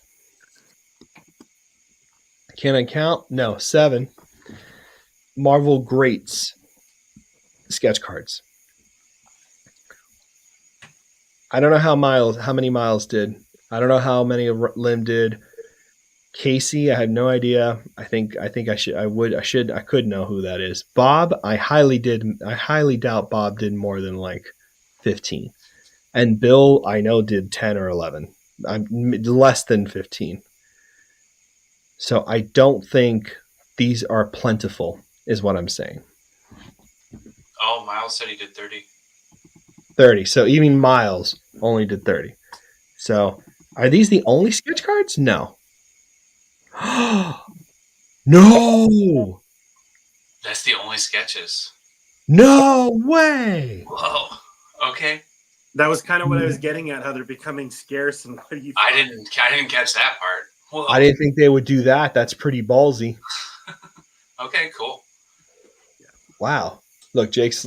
Can I count? No, 7 Marvel Greats sketch cards. I don't know how many Miles did. I don't know how many Lim did. Casey, I have no idea. I could know who that is. Bob, I highly doubt Bob did more than like 15. And Bill, I know, did 10 or 11. I'm less than 15. So I don't think these are plentiful, is what I'm saying. Oh, Miles said he did 30. 30. So even Miles only did 30. So are these the only sketch cards? No. No. That's the only sketches. No way. Whoa. Okay. That was kind of what I was getting at, how they're becoming scarce. And what you I didn't catch that part. Whoa. I didn't think they would do that. That's pretty ballsy. Okay, cool. Wow. Look, Jake's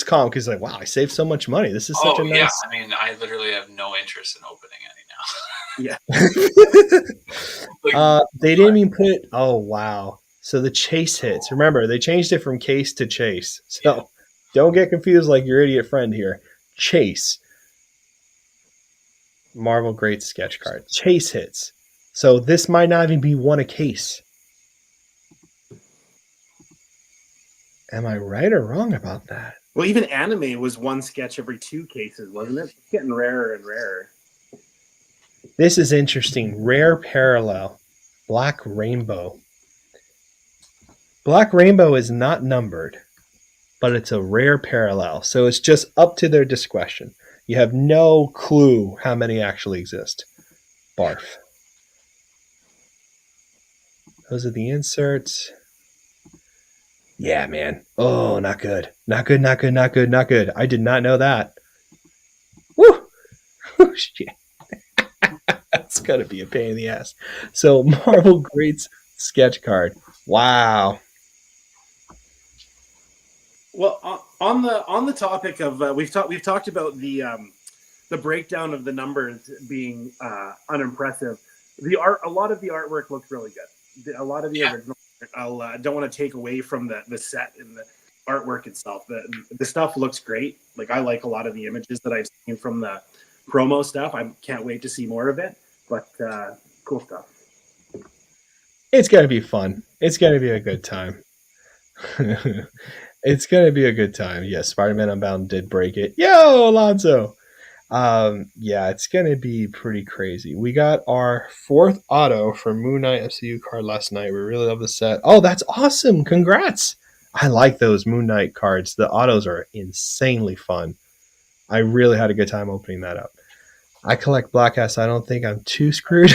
calm because like, wow, I saved so much money. This is such a nice. Yeah. I mean, I literally have no interest in opening any now. Yeah. They didn't even put. Oh wow. So the chase hits. Remember, they changed it from case to chase. So don't get confused like your idiot friend here. Chase. Marvel Great sketch card. Chase hits. So this might not even be one a case. Am I right or wrong about that? Well, even anime was one sketch every 2 cases, wasn't it? It's getting rarer and rarer. This is interesting. Rare parallel. Black Rainbow. Black Rainbow is not numbered, but it's a rare parallel. So it's just up to their discretion. You have no clue how many actually exist. Barf. Those are the inserts. Yeah, man. Oh, not good. Not good, not good, not good, not good. I did not know that. Woo! Oh, shit. That's going to be a pain in the ass. So, Marvel Greats sketch card. Wow. Well, on the topic of we've talked about the breakdown of the numbers being unimpressive. A lot of the artwork looks really good. A lot of the original. I don't want to take away from the set and the artwork itself. The stuff looks great. Like, I like a lot of the images that I've seen from the promo stuff. I can't wait to see more of it. But cool stuff. It's going to be fun. It's going to be a good time. It's gonna be a good time. Yes, Spider-Man Unbound did break it. Yo, Alonso. Yeah, it's gonna be pretty crazy. We got our 4th auto for Moon Knight MCU card last night. We really love the set. Oh, that's awesome! Congrats! I like those Moon Knight cards. The autos are insanely fun. I really had a good time opening that up. I collect Black Ass. I don't think I'm too screwed.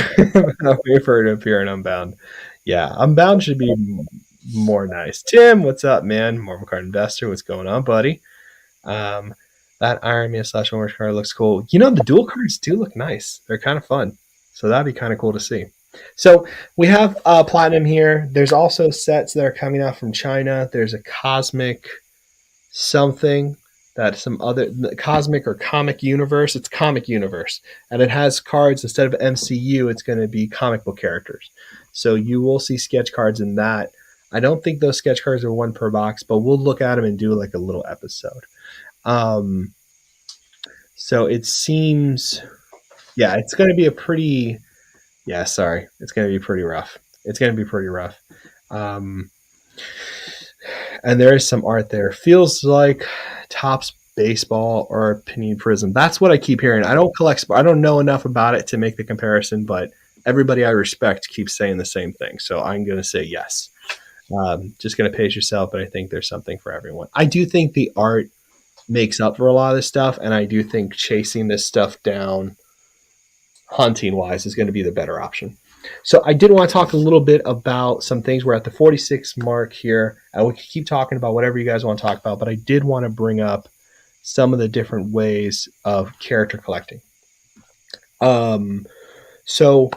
I'll wait for it to appear in Unbound. Yeah, Unbound should be more nice. Tim, what's up, man? Marvel Card Investor, what's going on, buddy? That Iron Man / Orange card looks cool. You know, the dual cards do look nice. They're kind of fun. So that'd be kind of cool to see. So we have Platinum here. There's also sets that are coming out from China. There's a Cosmic something that some other Cosmic or Comic Universe. It's Comic Universe. And it has cards instead of MCU, it's going to be comic book characters. So you will see sketch cards in that. I don't think those sketch cards are 1 per box, but we'll look at them and do like a little episode. So it seems, yeah, it's going to be a pretty, it's going to be pretty rough. It's going to be pretty rough. And there is some art there. Feels like Topps Baseball or Panini Prism. That's what I keep hearing. I don't know enough about it to make the comparison, but everybody I respect keeps saying the same thing. So I'm going to say yes. Just going to pace yourself, but I think there's something for everyone. I do think the art makes up for a lot of this stuff, and I do think chasing this stuff down hunting-wise is going to be the better option. So I did want to talk a little bit about some things. We're at the 46 mark here, and we can keep talking about whatever you guys want to talk about, but I did want to bring up some of the different ways of character collecting. So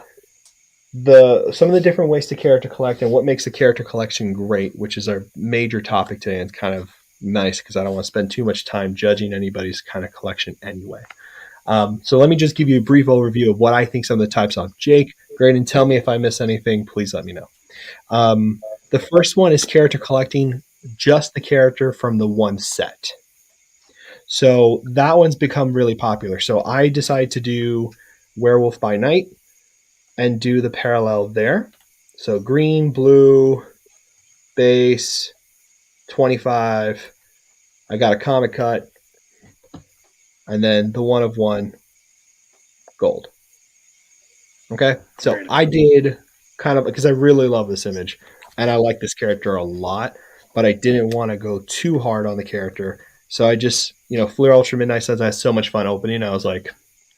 some of the different ways to character collect and what makes a character collection great, which is our major topic today, and it's kind of nice because I don't want to spend too much time judging anybody's kind of collection anyway. So let me just give you a brief overview of what I think some of the types are. Jake, Graydon, tell me if I miss anything. Please let me know. The first one is character collecting just the character from the one set. So that one's become really popular. So I decided to do Werewolf by Night and do the parallel there. So green, blue, base, 25. I got a comic cut, and then the 1 of 1 gold. Okay, so I did kind of because I really love this image and I like this character a lot, but I didn't want to go too hard on the character. So I just, Fleer Ultra Midnight says I had so much fun opening. I was like,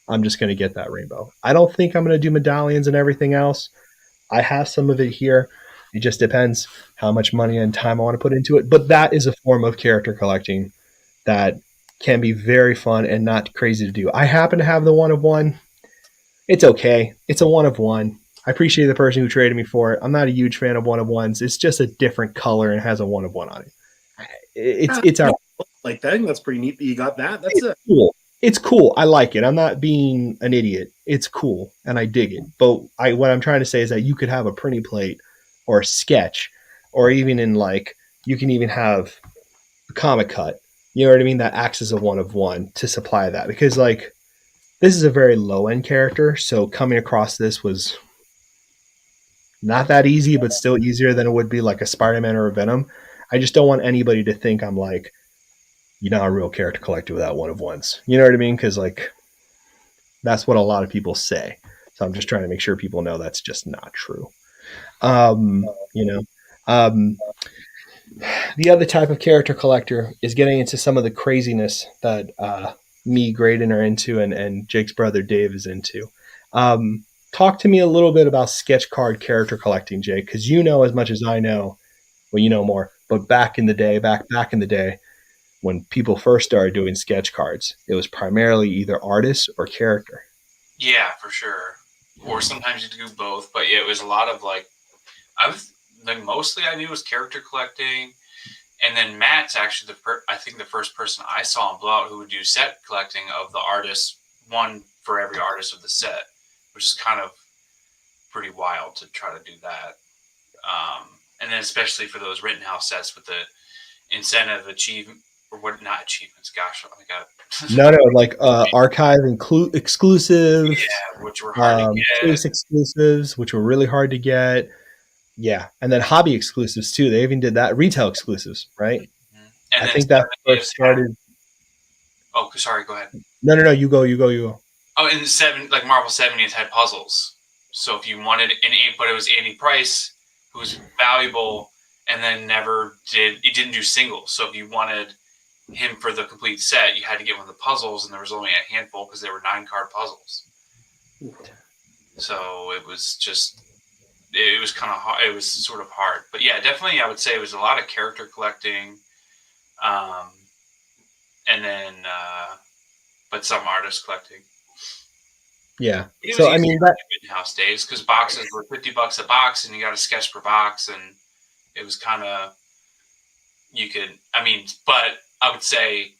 I'm just going to get that rainbow. I don't think I'm going to do medallions and everything else. I have some of it here. It just depends how much money and time I want to put into it. But that is a form of character collecting that can be very fun and not crazy to do. I happen to have the 1 of 1. It's okay. It's a 1 of 1. I appreciate the person who traded me for it. I'm not a huge fan of 1 of 1s. It's just a different color and has a 1 of 1 on it. It's our like that. I think that's pretty neat that you got that. Cool. It's cool. I like it. I'm not being an idiot. It's cool, and I dig it. But what I'm trying to say is that you could have a printing plate or a sketch, or even you can even have a comic cut. You know what I mean? That acts as a 1 of 1 to supply that. Because, this is a very low-end character, so coming across this was not that easy, but still easier than it would be like a Spider-Man or a Venom. I just don't want anybody to think I'm a real character collector without 1 of 1s. You know what I mean? Because that's what a lot of people say. So I'm just trying to make sure people know that's just not true. The other type of character collector is getting into some of the craziness that me, Graydon are into, and Jake's brother Dave is into. Talk to me a little bit about sketch card character collecting, Jake, because you know as much as I know. Well, you know more. But back in the day, when people first started doing sketch cards, it was primarily either artist or character. Yeah, for sure. Or sometimes you do both. But yeah, it was a lot of mostly I knew was character collecting. And then Matt's actually I think the first person I saw in Blowout who would do set collecting of the artists, one for every artist of the set, which is kind of pretty wild to try to do that. And then especially for those Rittenhouse sets with the incentive achievement, or what, not achievements, gosh, oh my God. No, archive exclusive. Yeah, which were hard to get. Case exclusives, which were really hard to get. Yeah, and then hobby exclusives too. They even did that. Retail exclusives, right? Mm-hmm. And I then think that first 70th started. oh, sorry, go ahead. No. You go. Oh, and like Marvel 70th had puzzles. So if you wanted but it was Andy Price, who was valuable, and then it didn't do singles. So if you wanted him for the complete set, you had to get one of the puzzles, and there was only a handful because there were 9-card puzzles. So it was kind of hard. It was sort of hard, but yeah, definitely I would say it was a lot of character collecting, and then but some artist collecting. Yeah. So I mean that in-house days because boxes were $50 a box, and you got a sketch per box, and it was kind of but I would say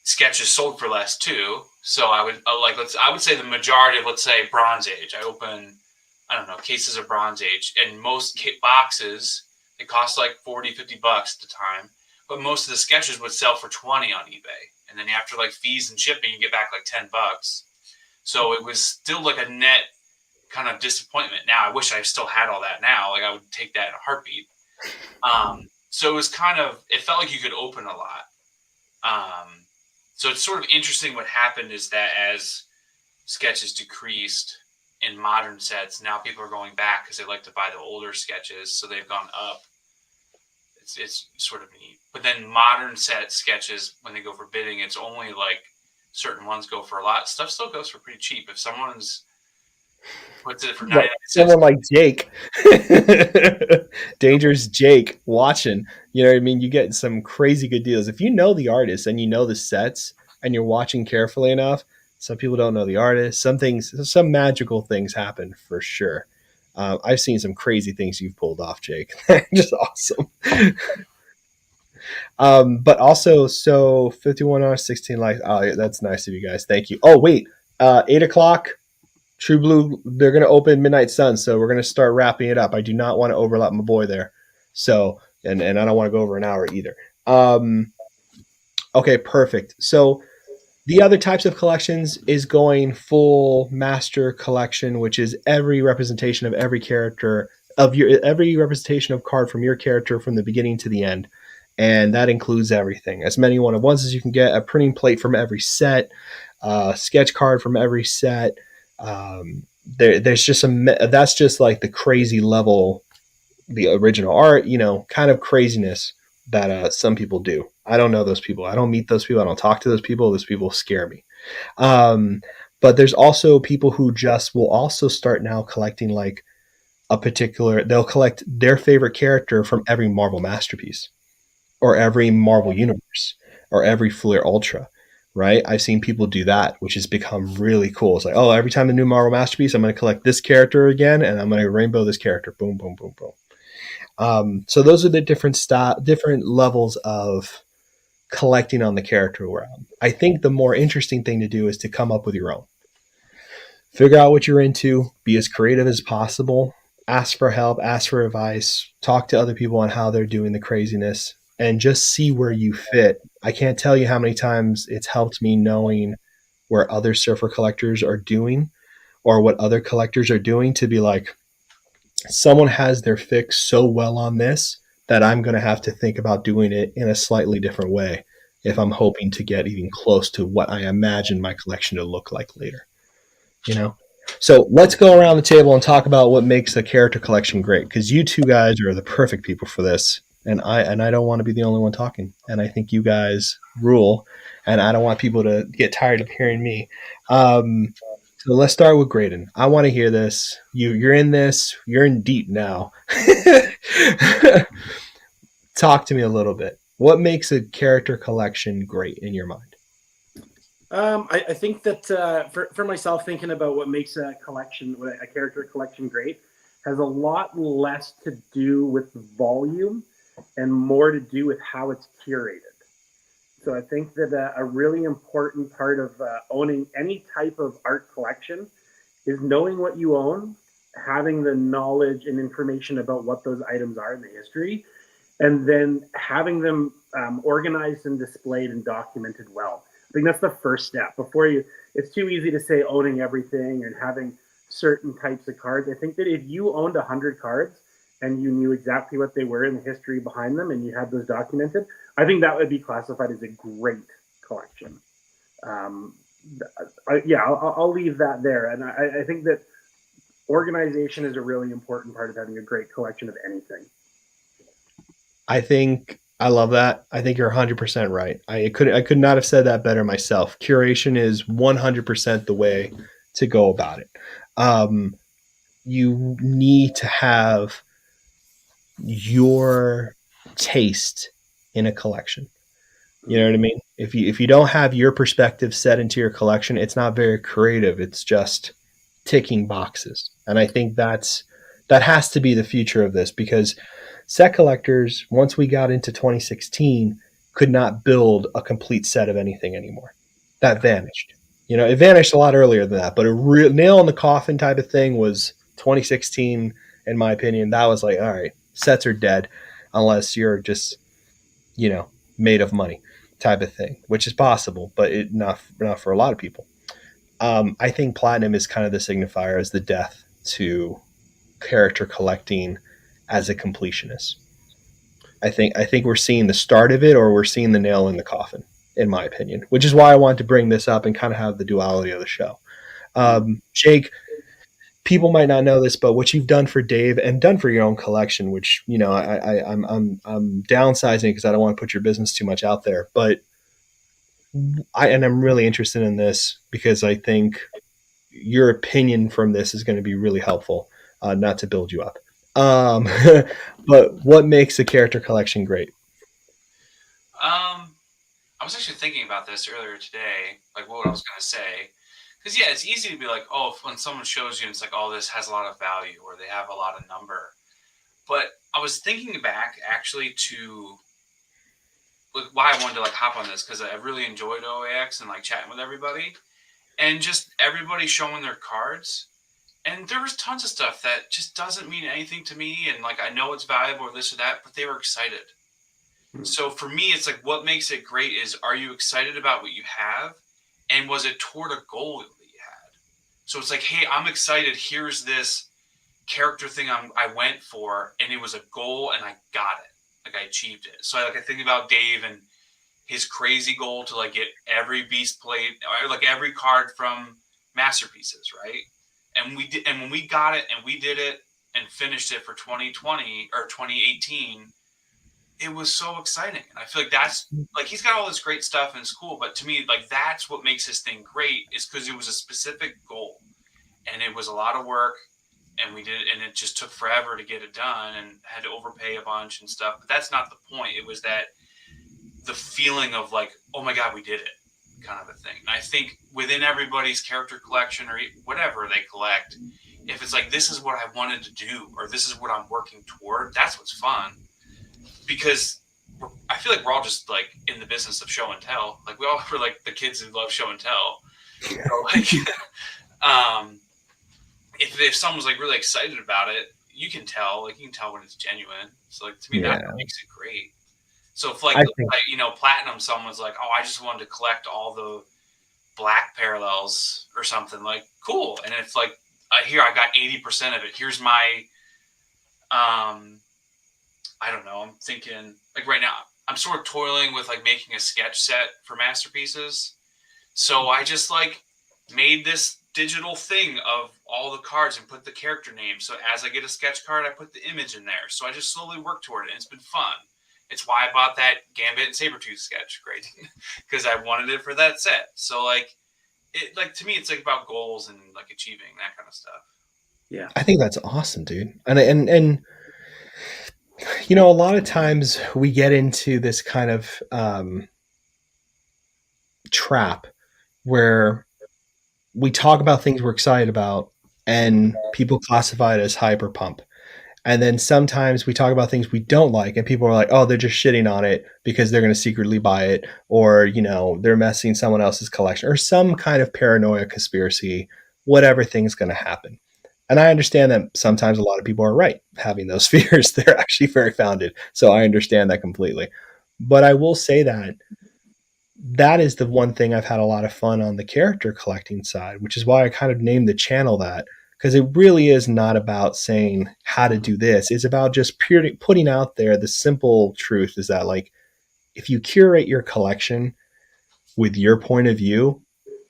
sketches sold for less too. So I would say the majority of, let's say, Bronze Age. I open, I don't know, cases of Bronze Age, and most boxes, they cost like $40, $50 at the time. But most of the sketches would sell for $20 on eBay, and then after like fees and shipping, you get back like $10. So it was still like a net kind of disappointment. Now I wish I still had all that now. Like I would take that in a heartbeat. So it was it felt like you could open a lot. So it's sort of interesting what happened is that as sketches decreased in modern sets, now people are going back because they like to buy the older sketches. So they've gone up. It's sort of neat. But then modern set sketches, when they go for bidding, it's only like certain ones go for a lot. Stuff still goes for pretty cheap. If someone's puts it for 99 cents, someone like Jake, Dangerous Jake, watching, you know what I mean? You get some crazy good deals. If you know the artist and you know the sets and you're watching carefully enough, some people don't know the artist. Some magical things happen for sure. I've seen some crazy things you've pulled off, Jake. Just awesome. But also, so 51 hours, 16 likes. Oh, yeah, that's nice of you guys. Thank you. Oh, wait. 8 o'clock, True Blue, they're going to open Midnight Sun, so we're going to start wrapping it up. I do not want to overlap my boy there. So, and I don't want to go over an hour either. Okay, perfect. So the other types of collections is going full master collection, which is every representation of every character every representation of card from your character from the beginning to the end. And that includes everything. As many one-of-ones as you can get, a printing plate from every set, sketch card from every set. There's just that's just like the crazy level, the original art, kind of craziness that some people do. I don't know those people. I don't meet those people. I don't talk to those people. Those people scare me. But there's also people who just will also start now collecting like they'll collect their favorite character from every Marvel Masterpiece or every Marvel Universe or every Fleer Ultra, right? I've seen people do that, which has become really cool. It's like, oh, every time the new Marvel Masterpiece, I'm going to collect this character again, and I'm going to rainbow this character. Boom, boom, boom, boom. So those are the different levels of collecting on the character realm. I think the more interesting thing to do is to come up with your own. Figure out what you're into, be as creative as possible, ask for help, ask for advice, talk to other people on how they're doing the craziness, and just see where you fit. I can't tell you how many times it's helped me knowing where other surfer collectors are doing or what other collectors are doing to be like, someone has their fix so well on this that I'm going to have to think about doing it in a slightly different way if I'm hoping to get even close to what I imagine my collection to look like later. So let's go around the table and talk about what makes a character collection great, because you two guys are the perfect people for this. And I don't want to be the only one talking. And I think you guys rule, and I don't want people to get tired of hearing me. So let's start with Graydon. I want to hear this. You're in this. You're in deep now. Talk to me a little bit. What makes a character collection great in your mind? I think that for myself, thinking about what makes a character collection great has a lot less to do with volume and more to do with how it's curated. So I think that a really important part of owning any type of art collection is knowing what you own, having the knowledge and information about what those items are in the history, and then having them organized and displayed and documented well. I think that's the first step. It's too easy to say owning everything and having certain types of cards. I think that if you owned 100 cards and you knew exactly what they were and the history behind them, and you had those documented, I think that would be classified as a great collection. I'll leave that there. And I think that organization is a really important part of having a great collection of anything. I think I love that. I think you're 100% right. I could not have said that better myself. Curation is 100% the way to go about it. You need to have your taste in a collection. You know what I mean? If you don't have your perspective set into your collection, it's not very creative. It's just ticking boxes. And I think that has to be the future of this, because set collectors, once we got into 2016, could not build a complete set of anything anymore. That vanished. You know, it vanished a lot earlier than that, but a real nail in the coffin type of thing was 2016, in my opinion. That was like, all right, sets are dead unless you're just, you know, made of money type of thing, which is possible, but not for a lot of people. I think platinum is kind of the signifier as the death to character collecting as a completionist. I think we're seeing the start of it, or we're seeing the nail in the coffin, in my opinion, which is why I wanted to bring this up and kind of have the duality of the show. Jake, people might not know this, but what you've done for Dave and done for your own collection, which, you know, I'm downsizing because I don't want to put your business too much out there, but I'm really interested in this because I think your opinion from this is going to be really helpful, not to build you up. But what makes a character collection great? I was actually thinking about this earlier today, like what I was going to say. Because, yeah, it's easy to be like, oh, when someone shows you, it's like, oh, this has a lot of value, or they have a lot of number. But I was thinking back, actually, to why I wanted to, like, hop on this, because I really enjoyed OAX and, like, chatting with everybody. And just everybody showing their cards. And there was tons of stuff that just doesn't mean anything to me. And, like, I know it's valuable or this or that, but they were excited. So for me, it's like, what makes it great is, are you excited about what you have? And was it toward a goal that you had? So it's like, hey, I'm excited. Here's this character thing I went for, and it was a goal, and I got it. Like, I achieved it. So I think about Dave and his crazy goal to, like, get every beast plate, or like every card from Masterpieces, right? And we did, and when we got it and we did it and finished it for 2020 or 2018. It was so exciting. And I feel like that's, like, he's got all this great stuff in school, but to me, like, that's what makes his thing great, is because it was a specific goal and it was a lot of work, and we did it, and it just took forever to get it done and had to overpay a bunch and stuff. But that's not the point. It was that the feeling of, like, oh my God, we did it, kind of a thing. And I think within everybody's character collection or whatever they collect, if it's like, this is what I wanted to do, or this is what I'm working toward, that's what's fun. Because I feel like we're all just, like, in the business of show and tell. Like, we're like the kids who love show and tell. Yeah. So, like, if someone's, like, really excited about it, you can tell. Like, you can tell when it's genuine. So, like, to me, that makes it great. So if, like, you know, platinum, someone's like, oh, I just wanted to collect all the black parallels or something, like, cool. And it's like, I got 80% of it. Here's my I don't know. I'm thinking, like, right now, I'm sort of toiling with, like, making a sketch set for Masterpieces. So I just, like, made this digital thing of all the cards and put the character name. So as I get a sketch card, I put the image in there. So I just slowly work toward it, and it's been fun. It's why I bought that Gambit and Sabretooth sketch, great, because I wanted it for that set. So, like, to me, it's, like, about goals and, like, achieving that kind of stuff. Yeah, I think that's awesome, dude. And you know, a lot of times we get into this kind of trap where we talk about things we're excited about and people classify it as hyper pump. And then sometimes we talk about things we don't like and people are like, oh, they're just shitting on it because they're going to secretly buy it, or, you know, they're messing someone else's collection, or some kind of paranoia conspiracy, whatever thing's going to happen. And I understand that sometimes a lot of people are right having those fears. They're actually very founded. So I understand that completely. But I will say that is the one thing I've had a lot of fun on the character collecting side, which is why I kind of named the channel that, because it really is not about saying how to do this. It's about just putting out there the simple truth is that, like, if you curate your collection with your point of view,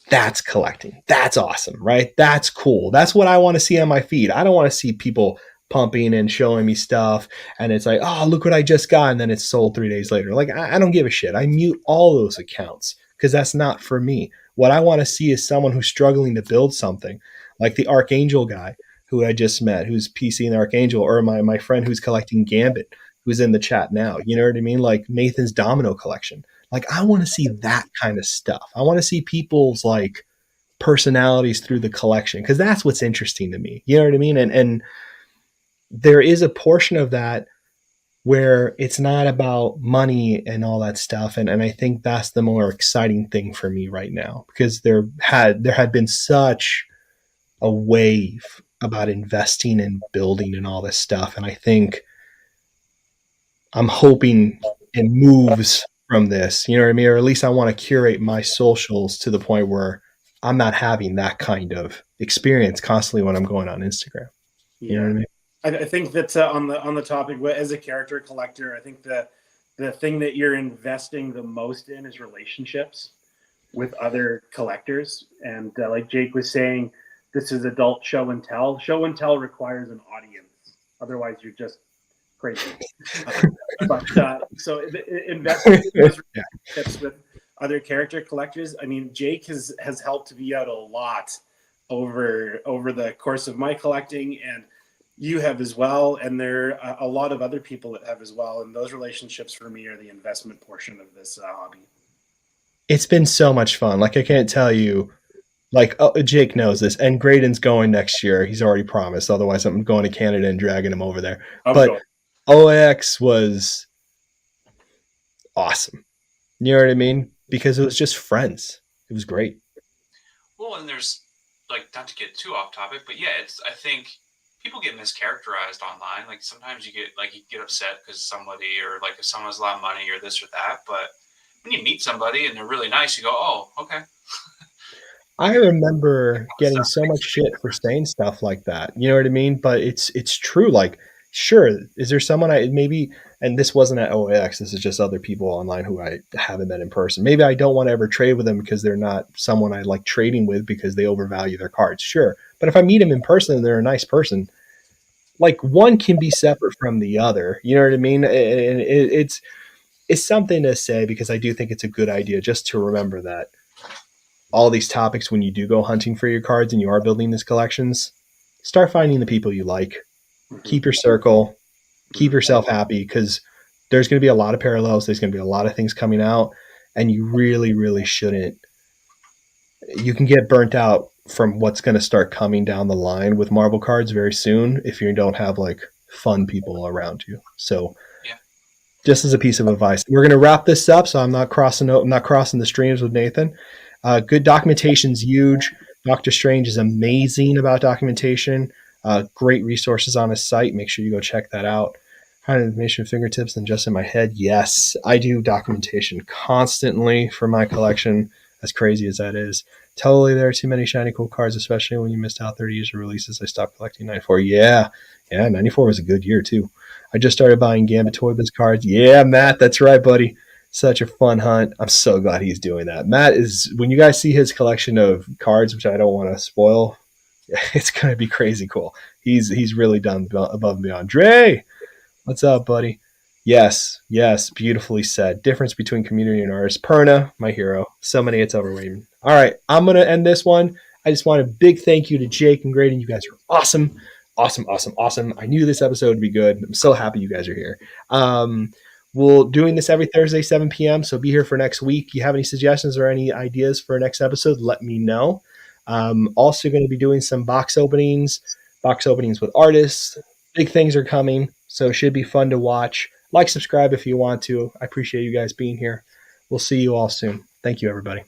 that's collecting. That's awesome, right? That's cool. That's what I want to see on my feed. I don't want to see people pumping and showing me stuff and it's like, oh, look what I just got, and then it's sold 3 days later. Like, I don't give a shit. I mute all those accounts because that's not for me. What I want to see is someone who's struggling to build something, like the Archangel guy who I just met, who's PC and Archangel, or my friend who's collecting Gambit, who's in the chat now. You know what I mean? Like Nathan's Domino collection. Like, I want to see that kind of stuff. I want to see people's like personalities through the collection, because that's what's interesting to me. You know what I mean? And there is a portion of that where it's not about money and all that stuff. And I think that's the more exciting thing for me right now, because there had been such a wave about investing and building and all this stuff. And I think I'm hoping it moves from this, you know what I mean? Or at least I want to curate my socials to the point where I'm not having that kind of experience constantly when I'm going on Instagram. You know what I mean? I think that on the topic, as a character collector, I think the thing that you're investing the most in is relationships with other collectors. And like Jake was saying, this is adult show and tell. Show and tell requires an audience. Otherwise, you're just crazy. So investing in those relationships with other character collectors. I mean, Jake has helped me out a lot over the course of my collecting, and you have as well, and there are a lot of other people that have as well. And those relationships for me are the investment portion of this hobby. It's been so much fun. Like, I can't tell you, like, Jake knows this, and Graydon's going next year. He's already promised. Otherwise, I'm going to Canada and dragging him over there. But OAX was awesome. You know what I mean? Because it was just friends. It was great. Well, and there's, like, not to get too off topic, but yeah, I think people get mischaracterized online. Like, sometimes you get upset because somebody, or like if someone has a lot of money or this or that. But when you meet somebody and they're really nice, you go, oh, okay. I remember getting so much shit for saying stuff like that. You know what I mean? But it's true. Like, sure, is there someone maybe, and this wasn't at OAX, this is just other people online who I haven't met in person. Maybe I don't want to ever trade with them because they're not someone I like trading with because they overvalue their cards. Sure. But if I meet them in person and they're a nice person, like, one can be separate from the other. You know what I mean? And it's something to say, because I do think it's a good idea just to remember that all these topics, when you do go hunting for your cards and you are building these collections, start finding the people you like. Keep your circle, keep yourself happy, because there's going to be a lot of parallels. There's going to be a lot of things coming out, and you really, really shouldn't. You can get burnt out from what's going to start coming down the line with Marvel cards very soon if you don't have like fun people around you. So just as a piece of advice, we're going to wrap this up. So I'm not crossing the streams with Nathan. Good documentation's huge. Doctor Strange is amazing about documentation. Great resources on his site. Make sure you go check that out. Kind of information fingertips than just in my head. Yes, I do documentation constantly for my collection, as crazy as that is. Totally, there are too many shiny cool cards, especially when you missed out 30 years of releases. I stopped collecting 94. Yeah, 94 was a good year too. I just started buying Gambit Toy Biz cards. Yeah, Matt, that's right, buddy. Such a fun hunt. I'm so glad he's doing that. Matt is, when you guys see his collection of cards, which I don't want to spoil, it's going to be crazy cool. He's really done above and beyond. Dre, what's up, buddy? Yes, beautifully said. Difference between community and artist. Perna, my hero. So many, it's overwhelming. All right, I'm going to end this one. I just want a big thank you to Jake and Graydon. You guys are awesome. Awesome. I knew this episode would be good. I'm so happy you guys are here. We're doing this every Thursday, 7 p.m., so be here for next week. You have any suggestions or any ideas for next episode, let me know. Also going to be doing some box openings with artists. Big things are coming, so it should be fun to watch. Like, subscribe if you want to. I appreciate you guys being here. We'll see you all soon. Thank you, everybody.